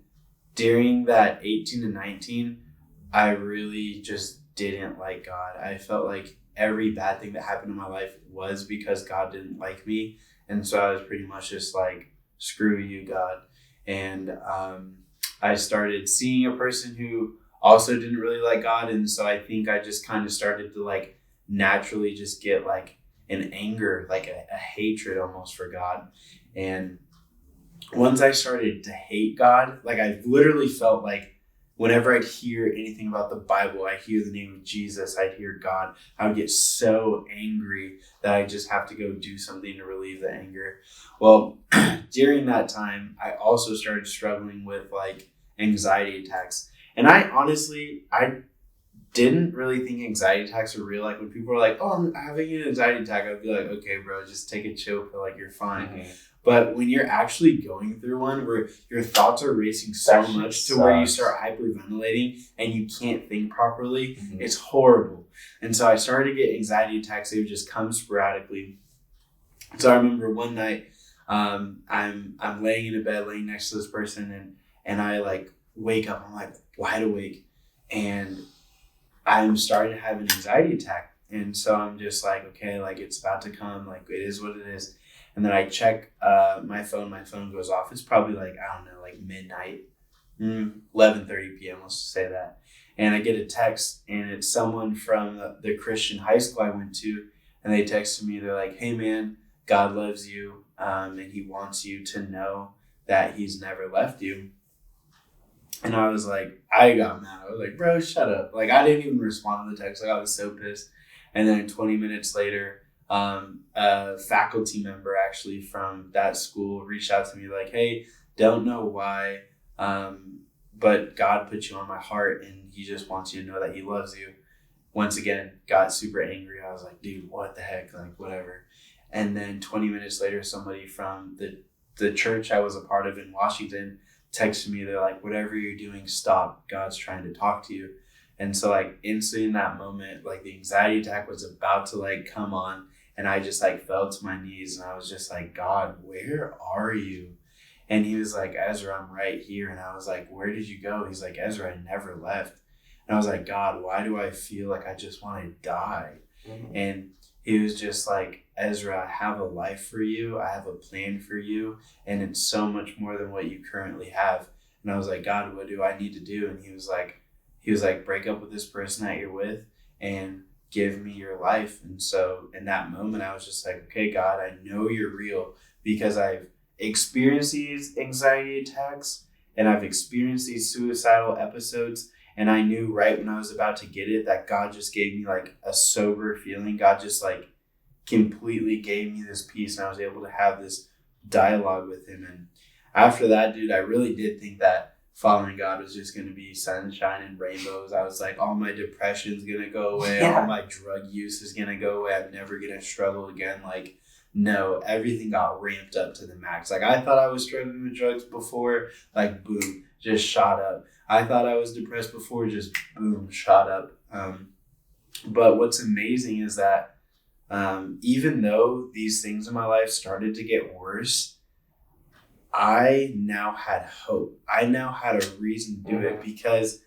during that 18 to 19, I really just didn't like God. I felt like every bad thing that happened in my life was because God didn't like me. And so I was pretty much just like, screw you, God. And I started seeing a person who also didn't really like God. And so I think I just kind of started to like naturally just get like an anger, like a hatred almost for God. And once I started to hate God, like I literally felt like whenever I'd hear anything about the Bible, I hear the name of Jesus, I'd hear God, I would get so angry that I just have to go do something to relieve the anger. Well, during that time, I also started struggling with like anxiety attacks. And I didn't really think anxiety attacks were real. Like when people are like, oh, I'm having an anxiety attack, I'd be like, okay, bro, just take a chill pill, like you're fine. Mm-hmm. But when you're actually going through one where your thoughts are racing so much to where you start hyperventilating and you can't think properly, mm-hmm. It's horrible. And so I started to get anxiety attacks. They would just come sporadically. So I remember one night, I'm laying in a bed, laying next to this person, and I like wake up. I'm like wide awake, and I'm starting to have an anxiety attack. And so I'm just like, okay, like it's about to come. Like it is what it is. And then I check my phone. My phone goes off. It's probably like, I don't know, like midnight, 11:30 p.m. Let's just say that. And I get a text, and it's someone from the Christian high school I went to. And they texted me. They're like, hey, man, God loves you. And he wants you to know that he's never left you. And I was like, I got mad. I was like, bro, shut up. Like, I didn't even respond to the text. Like, I was so pissed. And then 20 minutes later, a faculty member actually from that school reached out to me like, hey, don't know why, but God put you on my heart and he just wants you to know that he loves you. Once again, got super angry. I was like, dude, what the heck? Like, whatever. And then 20 minutes later, somebody from the church I was a part of in Washington texted me. They're like, whatever you're doing, stop. God's trying to talk to you. And so like instantly in that moment, like the anxiety attack was about to like come on. And I just like fell to my knees and I was just like, God, where are you? And he was like, Ezra, I'm right here. And I was like, where did you go? He's like, Ezra, I never left. And I was like, God, why do I feel like I just want to die? Mm-hmm. And he was just like, Ezra, I have a life for you. I have a plan for you. And it's so much more than what you currently have. And I was like, God, what do I need to do? And he was like, break up with this person that you're with and give me your life. And so in that moment, I was just like, okay, God, I know you're real because I've experienced these anxiety attacks and I've experienced these suicidal episodes. And I knew right when I was about to get it that God just gave me like a sober feeling. God just like completely gave me this peace and I was able to have this dialogue with him. And after that, dude, I really did think that following God was just going to be sunshine and rainbows. I was like, all my depression's going to go away. Yeah. All my drug use is going to go away. I'm never going to struggle again. Like, no, everything got ramped up to the max. Like, I thought I was struggling with drugs before, like, boom, just shot up. I thought I was depressed before, just boom, shot up. But what's amazing is that even though these things in my life started to get worse, I now had hope. I now had a reason to do it because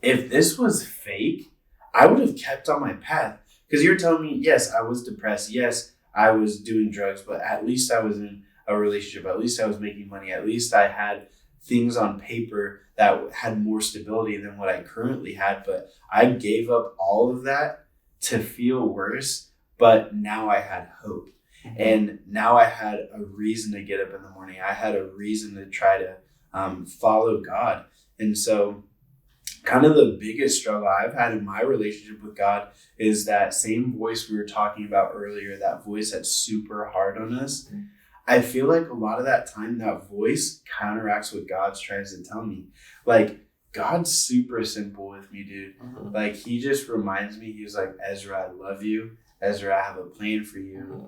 if this was fake, I would have kept on my path. Because you're telling me, yes, I was depressed. Yes, I was doing drugs, but at least I was in a relationship. At least I was making money. At least I had things on paper that had more stability than what I currently had. But I gave up all of that to feel worse. But now I had hope. And now I had a reason to get up in the morning. I had a reason to try to follow God. And so kind of the biggest struggle I've had in my relationship with God is that same voice we were talking about earlier, that voice that's super hard on us. Mm-hmm. I feel like a lot of that time, that voice counteracts what God tries to tell me. Like, God's super simple with me, dude. Mm-hmm. Like, he just reminds me, he was like, Ezra, I love you. Ezra, I have a plan for you. Mm-hmm.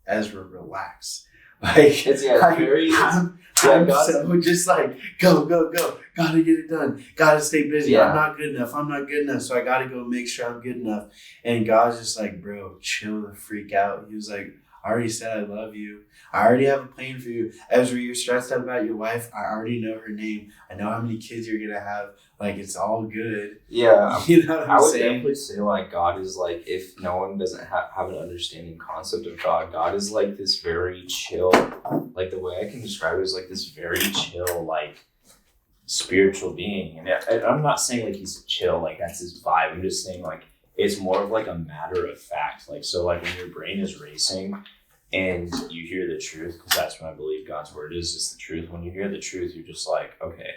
Ezra, relax. Like, It's very. I'm God's- so just like, go, gotta get it done, gotta stay busy. Yeah. I'm not good enough, so I gotta go make sure I'm good enough. And God's just like, bro, chill the freak out. He was like, I already said I love you. I already have a plan for you. Ezra, you're stressed out about your wife. I already know her name. I know how many kids you're gonna have. Like, it's all good. Yeah. You know what I I'm would saying? definitely say like God is like, if no one doesn't have an understanding concept of God, God is like this very chill, like the way I can describe it is like this very chill, like spiritual being. And I'm not saying like he's chill, like that's his vibe. I'm just saying like it's more of like a matter of fact. Like, so like when your brain is racing and you hear the truth, because that's what I believe God's word is the truth. When you hear the truth, you're just like, okay,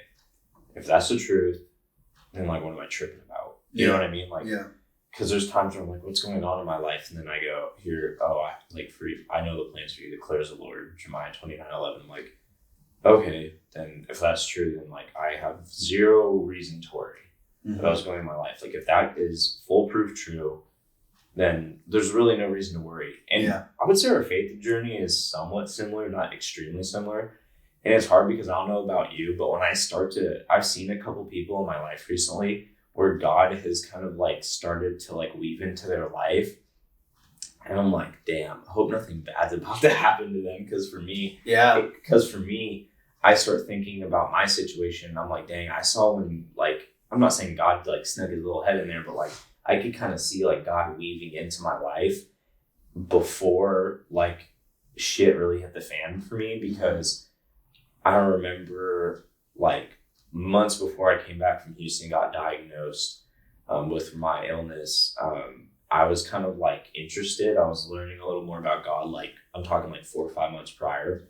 if that's the truth, then like what am I tripping about? You know what I mean? Like, Yeah. because there's times where I'm like, what's going on in my life? And then I go, here, I know the plans for you, declares the Lord, Jeremiah 29:11. I'm like, okay, then if that's true, then like I have zero reason to worry about what's going on in my life. Like if that is foolproof true, then there's really no reason to worry. And Yeah. I would say our faith journey is somewhat similar, not extremely similar. And it's hard because I don't know about you, but when I've seen a couple people in my life recently where God has kind of like started to like weave into their life. And I'm like, damn, I hope nothing bad's about to happen to them. Because for me, I start thinking about my situation. And I'm like, dang, I saw when like, I'm not saying God like snuck his little head in there, but like I could kind of see like God weaving into my life before like shit really hit the fan for me. Because I remember like months before I came back from Houston, got diagnosed with my illness. I was kind of like interested. I was learning a little more about God. Like I'm talking like 4 or 5 months prior.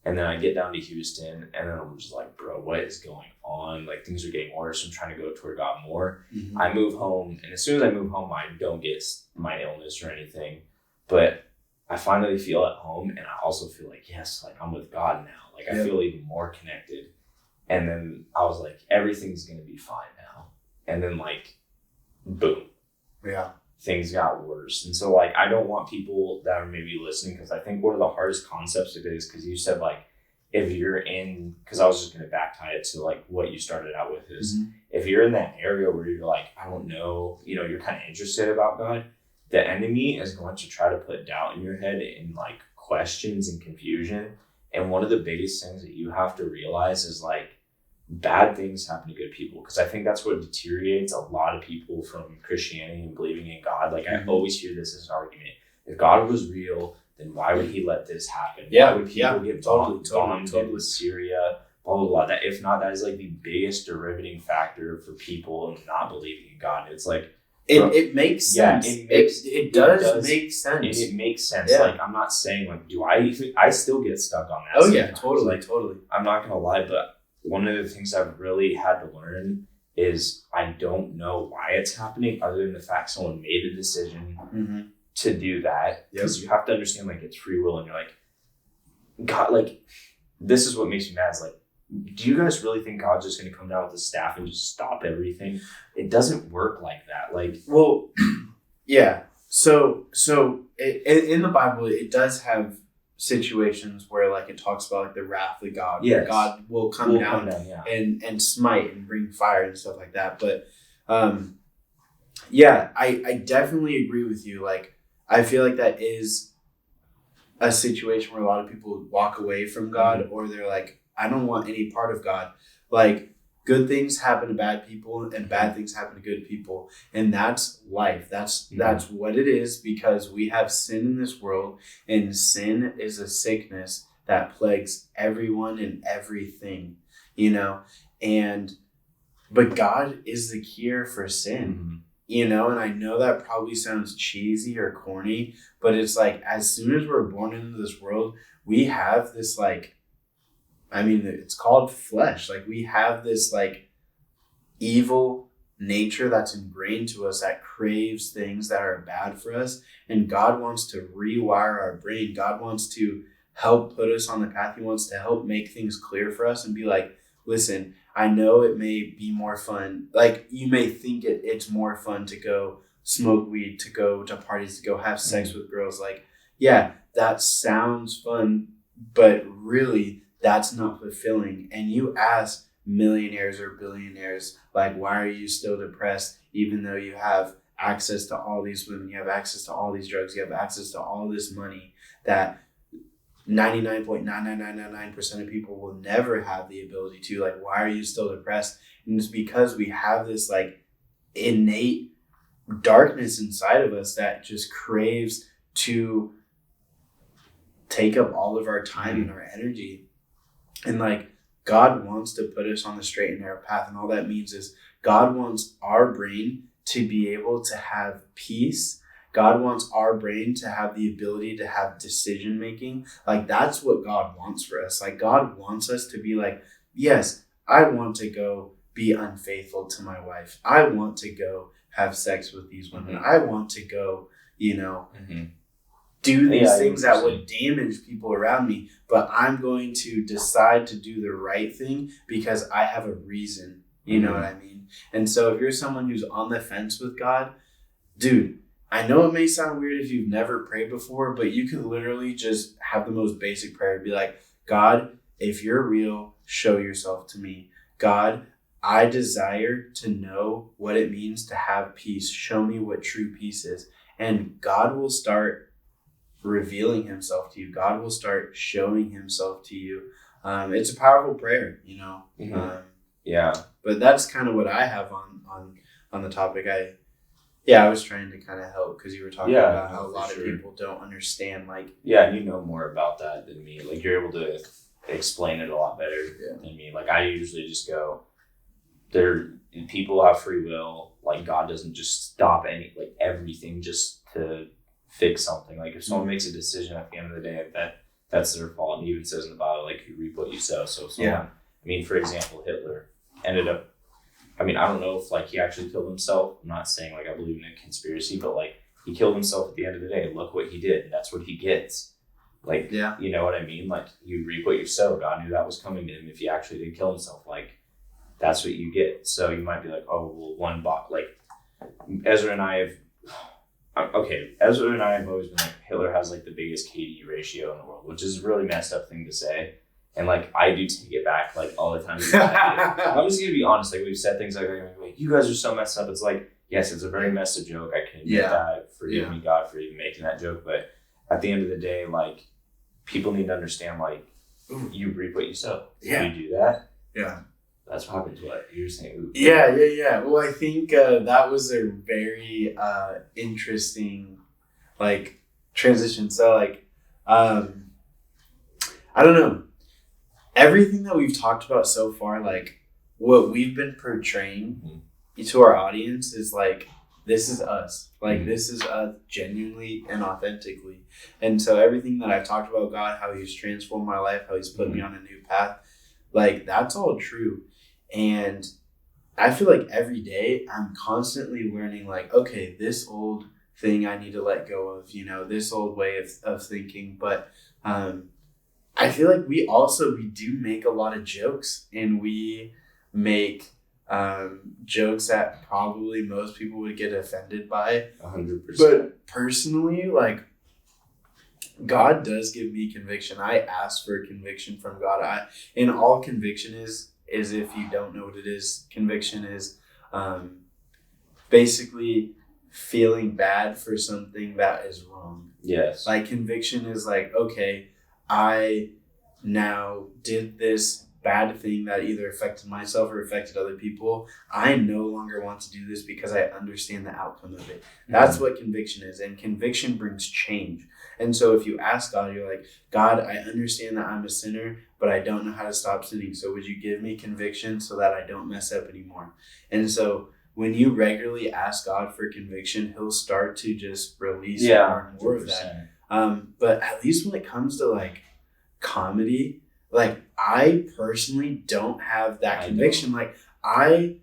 And then I get down to Houston and then I'm just like, bro, what is going on? Like things are getting worse. I'm trying to go toward God more. Mhm. I move home. And as soon as I move home, I don't get my illness or anything. But I finally feel at home. And I also feel like, yes, like I'm with God now. Like I feel even more connected. And then I was like, everything's going to be fine now. And then like, boom. Yeah. Things got worse. And so like I don't want people that are maybe listening, because I think one of the hardest concepts it is, because you said like if you're in, because I was just going to back tie it to like what you started out with is if you're in that area where you're like, I don't know, you're kind of interested about God, the enemy is going to try to put doubt in your head and like questions and confusion. And one of the biggest things that you have to realize is like bad things happen to good people, because I think that's what deteriorates a lot of people from Christianity and believing in God. Like I always hear this as an argument: if God was real, then why would He let this happen? Why would people get bombed in Syria? Blah blah blah. That if not, that is like the biggest derivating factor for people in not believing in God. It's like it makes sense. It does make sense. And it makes sense. Yeah. Like I'm not saying like I still get stuck on that. Oh yeah, sometimes. totally, Like, totally. I'm not gonna lie, but one of the things I've really had to learn is I don't know why it's happening, other than the fact someone made a decision to do that. Because you have to understand, like, it's free will, and you're like, God, like, this is what makes me mad. Is like, do you guys really think God's just gonna come down with a staff and just stop everything? It doesn't work like that. Like, well, yeah. So in the Bible, it does have situations where like it talks about like the wrath of God, where God will come down and smite and bring fire and stuff like that. But I definitely agree with you. Like I feel like that is a situation where a lot of people walk away from God, or they're like, I don't want any part of God. Like good things happen to bad people and bad things happen to good people. And that's life. That's what it is, because we have sin in this world, and sin is a sickness that plagues everyone and everything, but God is the cure for sin, and I know that probably sounds cheesy or corny, but it's like, as soon as we're born into this world, we have this like, it's called flesh. Like we have this like evil nature that's ingrained to us that craves things that are bad for us. And God wants to rewire our brain. God wants to help put us on the path. He wants to help make things clear for us and be like, listen, I know it may be more fun. Like you may think it's more fun to go smoke weed, to go to parties, to go have sex with girls. Like, yeah, that sounds fun. but really that's not fulfilling. And you ask millionaires or billionaires, like, why are you still depressed even though you have access to all these women, you have access to all these drugs, you have access to all this money that 99.99999% of people will never have the ability to. Like, why are you still depressed? And it's because we have this like innate darkness inside of us that just craves to take up all of our time and our energy. And like, God wants to put us on the straight and narrow path, and all that means is God wants our brain to be able to have peace. God wants our brain to have the ability to have decision making. Like, that's what God wants for us. Like, God wants us to be like, yes, I want to go be unfaithful to my wife. I want to go have sex with these women. I want to go, do these things that would damage people around me. But I'm going to decide to do the right thing because I have a reason. You know what I mean? And so if you're someone who's on the fence with God, dude, I know it may sound weird if you've never prayed before, but you can literally just have the most basic prayer. Be like, God, if you're real, show yourself to me. God, I desire to know what it means to have peace. Show me what true peace is. And God will start revealing himself to you. God will start showing himself to you. It's a powerful prayer, Yeah. But that's kind of what I have on the topic. I was trying to kind of help because you were talking about how a lot of people don't understand. Like, yeah, you know more about that than me. Like, you're able to explain it a lot better than me. Like, I usually just go, people have free will. Like, God doesn't just stop everything just to fix something. Like, if someone makes a decision at the end of the day, that's their fault. And he even says in the Bible, like, you reap what you sow. So someone, I mean, for example, Hitler ended up, I mean, I don't know if he actually killed himself. I'm not saying I believe in a conspiracy, but he killed himself at the end of the day. Look what he did. That's what he gets. You know what I mean? Like, you reap what you sow. God knew that was coming to him if he actually did kill himself. That's what you get. So you might be like, oh, well, one bot. Ezra and I have always been like, Hitler has the biggest KD ratio in the world, which is a really messed up thing to say. And I do take it back all the time. I'm just gonna be honest. We've said things like, you guys are so messed up. It's yes, it's a very messed up joke. I can admit that. Forgive me, God, for even making that joke. But at the end of the day, people need to understand, you reap what you sow. Yeah. You do that. Yeah. That's probably what you're saying. Ooh. Yeah. Well, I think that was a very interesting transition. So I don't know. Everything that we've talked about so far, what we've been portraying to our audience is this is us. This is us genuinely and authentically. And so everything that I've talked about God, how he's transformed my life, how he's put me on a new path, that's all true. And I feel every day I'm constantly learning, okay, this old thing I need to let go of, this old way of thinking. But I feel we do make a lot of jokes, and we make jokes that probably most people would get offended by. 100%. But personally, God does give me conviction. I ask for conviction from God. And all conviction is if you don't know what it is, conviction is basically feeling bad for something that is wrong. Yes. Conviction is okay, I now did this bad thing that either affected myself or affected other people. I no longer want to do this because I understand the outcome of it. That's what conviction is. And conviction brings change. And so if you ask God, you're like, God, I understand that I'm a sinner, but I don't know how to stop sinning. So would you give me conviction so that I don't mess up anymore? And so when you regularly ask God for conviction, he'll start to just release more and more 100%. Of that. But at least when it comes to comedy, I personally don't have that conviction. I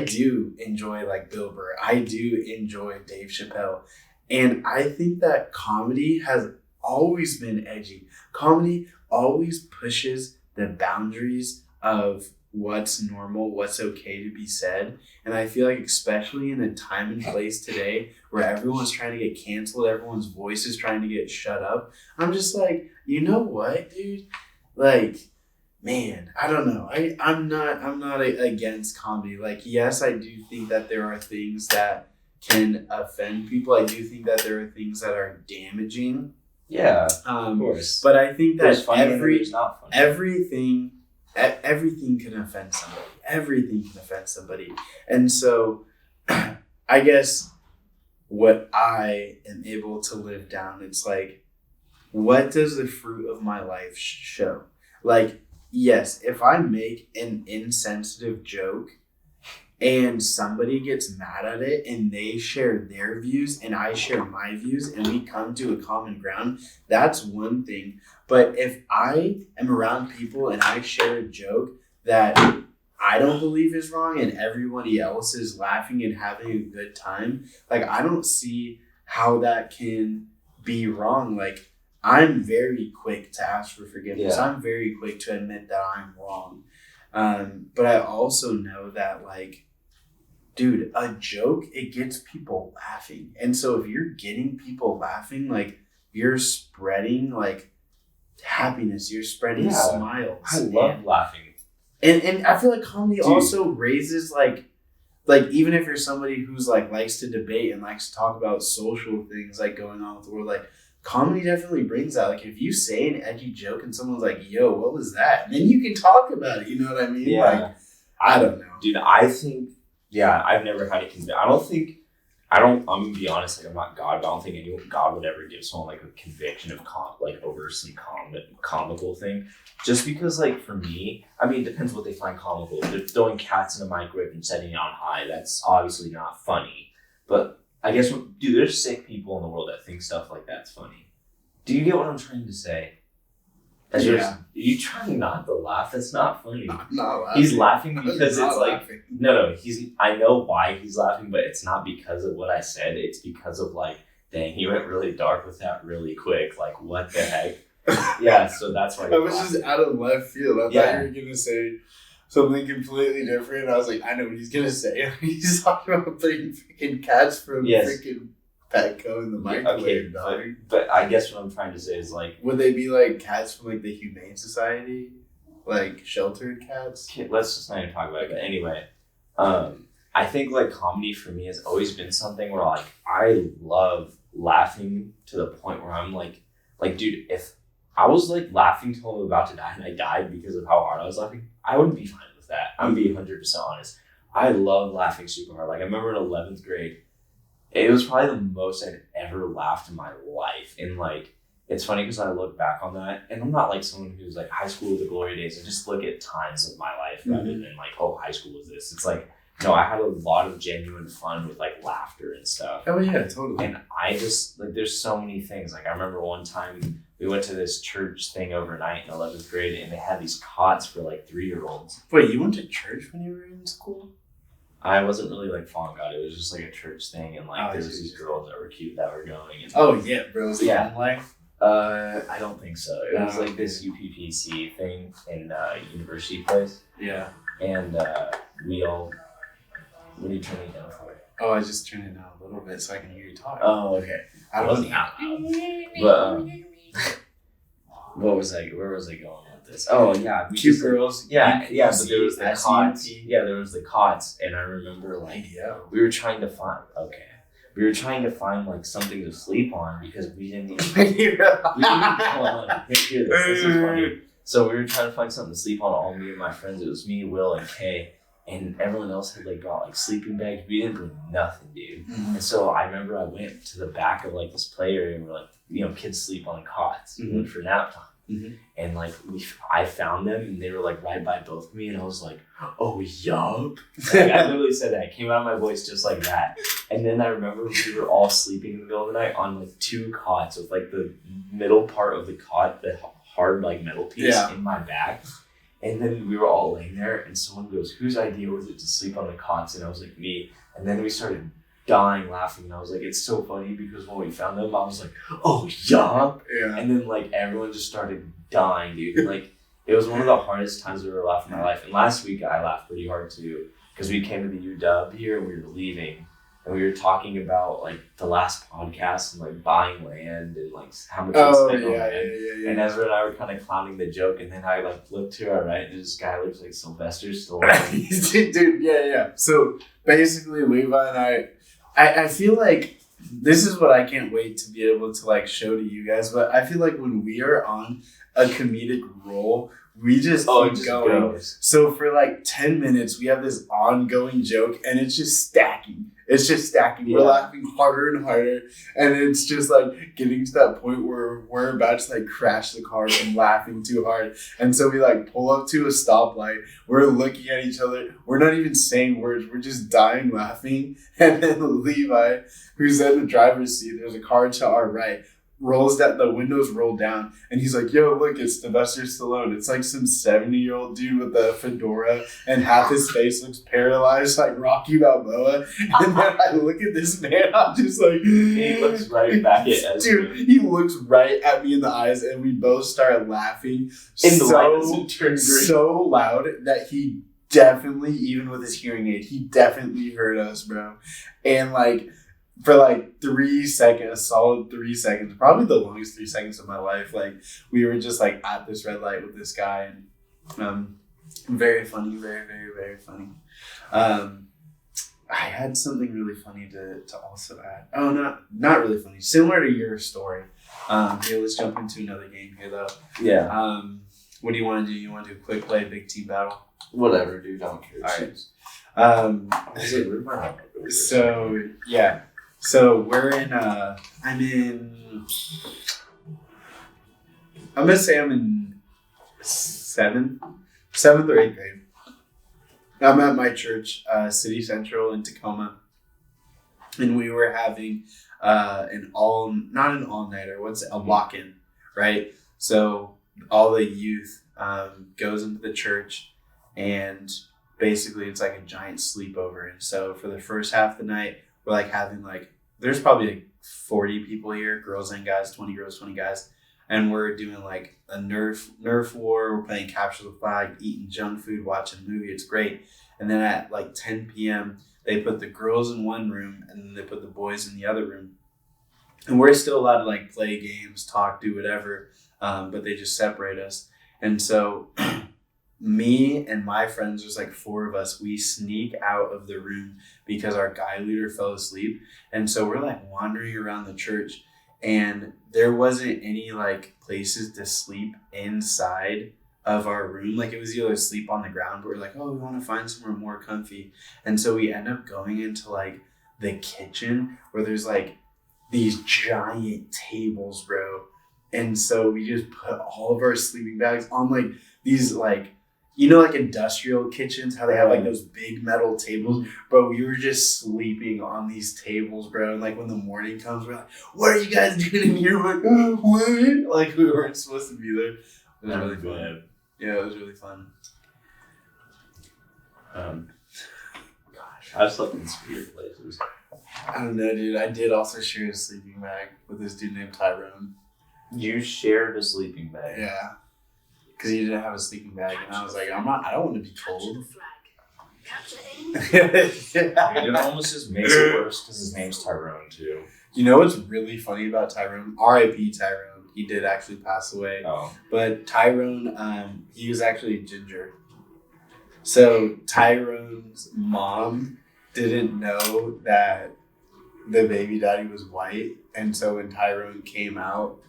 do enjoy Bill Burr. I do enjoy Dave Chappelle. And I think that comedy has always been edgy. Comedy always pushes the boundaries of what's normal, what's okay to be said. And I feel like especially in a time and place today where everyone's trying to get canceled, everyone's voice is trying to get shut up, I'm just like, you know what, dude? Like, man, I don't know. I'm not against comedy. Like, yes, I do think that there are things that can offend people. I do think that there are things that are damaging. Yeah, of course. But I think that there's funny and there's not funny. everything can offend somebody. Everything can offend somebody. And so I guess what I am able to live down, it's like, what does the fruit of my life show? Like, yes, if I make an insensitive joke and somebody gets mad at it and they share their views and I share my views and we come to a common ground, that's one thing. But if I am around people and I share a joke that I don't believe is wrong and everybody else is laughing and having a good time, like, I don't see how that can be wrong. Like, I'm very quick to ask for forgiveness. Yeah. I'm very quick to admit that I'm wrong. But I also know that, like, dude, a joke, it gets people laughing. And so if you're getting people laughing, like, you're spreading, like, happiness. You're spreading smiles. I love laughing. And I feel like comedy also raises, like, even if you're somebody who's, like, likes to debate and likes to talk about social things, like, going on with the world, like, comedy definitely brings that. Like, if you say an edgy joke and someone's like, yo, what was that? And then you can talk about it. You know what I mean? Yeah. Like, I don't know. Dude, I think, I've never had a conviction. I'm going to be honest, like, I'm not God, but I don't think God would ever give someone, like, a conviction of, over some comical thing. Just because, like, for me, I mean, it depends what they find comical. If they're throwing cats in a microwave and setting it on high, that's obviously not funny. But I guess, dude, there's sick people in the world that think stuff like that's funny. Do you get what I'm trying to say? Are you trying not to laugh? That's not funny. I'm not laughing. He's laughing because it's like laughing. no. I know why he's laughing, but it's not because of what I said. It's because of, like, dang, he went really dark with that really quick. Like, what the heck? Yeah, so that's why. I was just out of left field. I thought you were gonna say something completely different. I was like, I know what he's gonna say. He's talking about putting freaking cats from freaking Petco in the microwave, dog. But I guess what I'm trying to say is, like, would they be like cats from, like, the Humane Society, like sheltered cats? Let's just not even talk about it. But anyway, I think, like, comedy for me has always been something where, like, I love laughing to the point where I'm like, dude, if I was, like, laughing till I'm about to die and I died because of how hard I was laughing, I wouldn't be fine with that. I'm being 100% honest. I love laughing super hard. Like, I remember in 11th grade, it was probably the most I'd ever laughed in my life. And, like, it's funny because I look back on that, and I'm not, like, someone who's, like, high school was the glory days. I just look at times of my life rather than, like, oh, high school was this. It's like, no, I had a lot of genuine fun with, like, laughter and stuff. Oh, yeah, totally. And I just, like, there's so many things. Like, I remember one time we went to this church thing overnight in 11th grade, and they had these cots for, like, 3-year-olds. Wait, you went to church when you were in school? I wasn't really, like, following God. It was just, like, a church thing, and, like, there was these girls that were cute that were going. And, oh, yeah, bro. Was it online? I don't think so. It was, like, this UPPC thing in University Place. Yeah. And we all... What are you turning it down for? Oh, I just turned it down a little bit so I can hear you talk. Oh, okay. I wasn't that loud. But, where was I going with this? Oh, yeah. Cute girls. Yeah, but there was the cots. Yeah, there was the cots. And I remember, like, we were trying to find, like, something to sleep on because we didn't even, hold on, hear this. This is funny. So we were trying to find something to sleep on, all me and my friends. It was me, Will, and Kay. And everyone else had, like, brought, like, sleeping bags. We didn't bring nothing, dude. Mm-hmm. And so I remember I went to the back of, like, this play area and we're like, you know, kids sleep on cots for nap time. Mm-hmm. And, like, I found them and they were, like, right by both of me. And I was like, oh, yup. Like, I literally said that. It came out of my voice just like that. And then I remember we were all sleeping in the middle of the night on, like, 2 cots with, like, the middle part of the cot, the hard, like, metal piece in my back. And then we were all laying there, and someone goes, whose idea was it to sleep on the cots? And I was like, me. And then we started dying laughing, and I was like, it's so funny because when we found them, I was like, oh, yup. Yeah. And then, like, everyone just started dying, dude. And, like, It was one of the hardest times I've ever laughed in my life. And last week I laughed pretty hard too, because we came to the UW here and we were leaving. And we were talking about like the last podcast and like buying land and like how much we spent on land. Yeah. And Ezra and I were kind of clowning the joke, and then I like looked to our right, and this guy looks like Sylvester Stallone. Dude, yeah. So basically, Levi and I feel like this is what I can't wait to be able to like show to you guys. But I feel like when we are on a comedic roll, we just keep going. Goes. So for like 10 minutes, we have this ongoing joke, and it's just stacking. We're laughing harder and harder, and it's just like getting to that point where we're about to like crash the car from laughing too hard. And so we like pull up to a stoplight. We're looking at each other. We're not even saying words. We're just dying laughing. And then Levi, who's in the driver's seat, there's a car to our right, rolls that the windows roll down, and he's like, yo, look, it's Sylvester Stallone. It's like some 70-year-old dude with a fedora, and half his face looks paralyzed like Rocky Balboa. And then I look at this man, I'm just like, He looks right back at us. Dude, he looks right at me in the eyes, and we both start laughing In the light doesn't turn green. so loud that he definitely, even with his hearing aid, he definitely heard us, bro. And like, for like 3 seconds, a solid 3 seconds, probably the longest 3 seconds of my life. Like, we were just like at this red light with this guy, and very funny, very, very, very funny. I had something really funny to also add. Oh, not really funny. Similar to your story. Here, let's jump into another game here, though. Yeah. What do you want to do? You want to do a quick play, big team battle? Whatever, dude. I don't care. All right. So, yeah. So we're in, I'm gonna say I'm in 7th or 8th grade. I'm at my church, City Central in Tacoma, and we were having not an all-nighter, a lock-in, right? So all the youth goes into the church, and basically it's like a giant sleepover. And so for the first half of the night, we're like having like, there's probably like 40 people here, girls and guys, 20 girls, 20 guys. And we're doing like a Nerf war. We're playing capture the flag, eating junk food, watching a movie. It's great. And then at like 10 p.m., they put the girls in one room, and then they put the boys in the other room. And we're still allowed to like play games, talk, do whatever, but they just separate us. And so me and my friends, there's like 4 of us, we sneak out of the room because our guy leader fell asleep. And so we're like wandering around the church, and there wasn't any like places to sleep inside of our room. Like, it was either sleep on the ground, but we're like, oh, we want to find somewhere more comfy. And so we end up going into like the kitchen, where there's like these giant tables, bro. And so we just put all of our sleeping bags on like these like, you know, like industrial kitchens, how they have like those big metal tables, bro. We were just sleeping on these tables, bro. And like when the morning comes, we're like, "What are you guys doing in here?" We're like, "Oh, what?" Like we weren't supposed to be there. It was really fun. Yeah, it was really fun. Gosh, I've slept in weird places. I don't know, dude. I did also share a sleeping bag with this dude named Tyrone. You shared a sleeping bag. Yeah. Because he didn't have a sleeping bag, and I was like, I don't want to be cold. It almost just makes it worse because his name's Tyrone too. You know what's really funny about Tyrone? R.I.P. Tyrone. He did actually pass away. Oh. But Tyrone, he was actually ginger. So Tyrone's mom didn't know that the baby daddy was white, and so when Tyrone came out,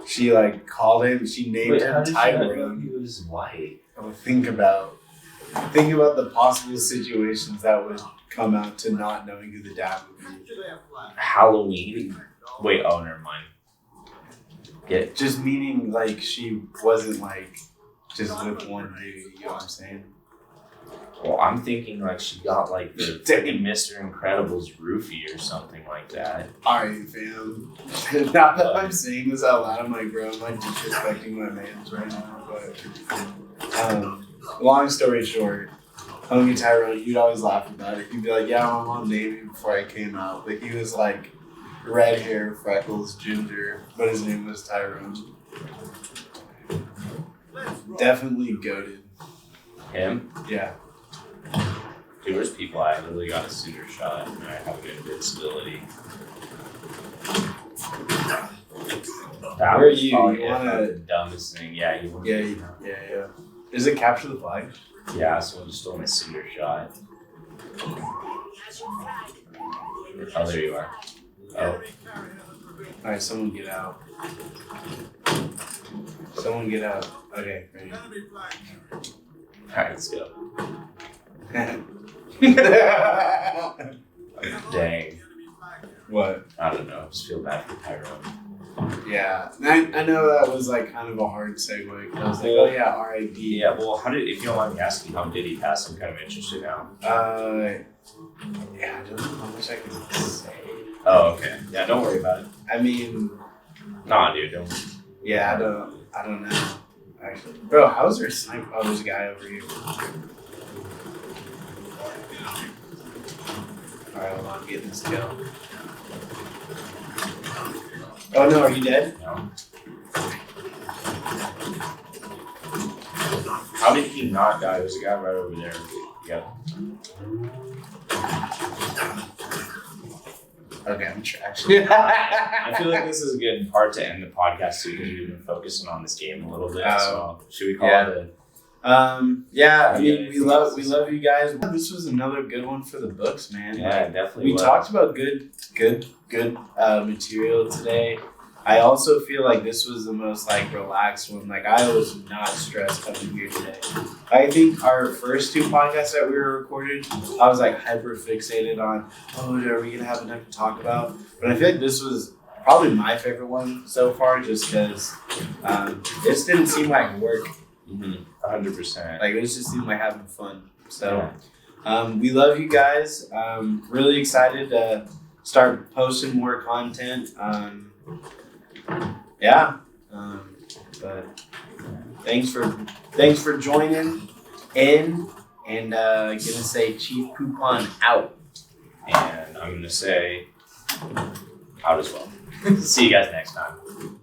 she like called him. She named him Tyrone. He was white. Oh, think about the possible situations that would come out to not knowing who the dad would be. Halloween. Wait. Oh, never mind. Just meaning like she wasn't like just with one dude. You know what I'm saying? Well, I'm thinking like she got like the freaking Mr. Incredible's roofie or something like that. Alright, fam. Not that I'm saying this out loud, I'm like, bro, am I disrespecting my mans right now? But long story short, homie Tyrone, you'd always laugh about it. You'd be like, yeah, my mom named me before I came out. But he was like red hair, freckles, ginger, but his name was Tyrone. definitely goated. Him? Yeah. Dude, there's people I literally got a scissor shot and I have good invincibility. That Where are was you? probably You wanna- the dumbest thing. Yeah, you want Yeah. Is it capture the flag? Yeah, someone just stole my scissor shot. Oh, there you are. Oh, Alright, someone get out. Someone get out. Okay, ready. alright, let's go. Dang. What? I don't know. I just feel bad for Tyrone. Yeah, and I know that was like kind of a hard segue. I was like, oh yeah, R.I.P. Yeah, well, if you don't mind me asking, how did he pass? I'm kind of interested now. Yeah, I don't know how much I can say. Oh, okay. Yeah, don't worry about it. I mean, Nah, dude, don't. yeah, I don't know. Actually, bro, how's there a sniper? Oh, there's a guy over here. Alright, hold on, I'm getting this kill. Oh no, are you dead? No. How did he not die? There's a guy right over there. Yep. Okay, I'm trash. I feel like this is a good part to end the podcast too because we've been focusing on this game a little bit. So should we call it a yeah, I mean, we love you guys. This was another good one for the books, man. Yeah, definitely. We talked about good material today. I also feel like this was the most like relaxed one. Like I was not stressed coming here today. I think our first two podcasts that we were recording, I was like hyper fixated on, are we gonna have enough to talk about? But I feel like this was probably my favorite one so far, just because this didn't seem like work. 100%. Like it just seemed like having fun. So we love you guys. Really excited to start posting more content. But thanks for joining in, and gonna say Chief Poupon out. And I'm gonna say out as well. See you guys next time.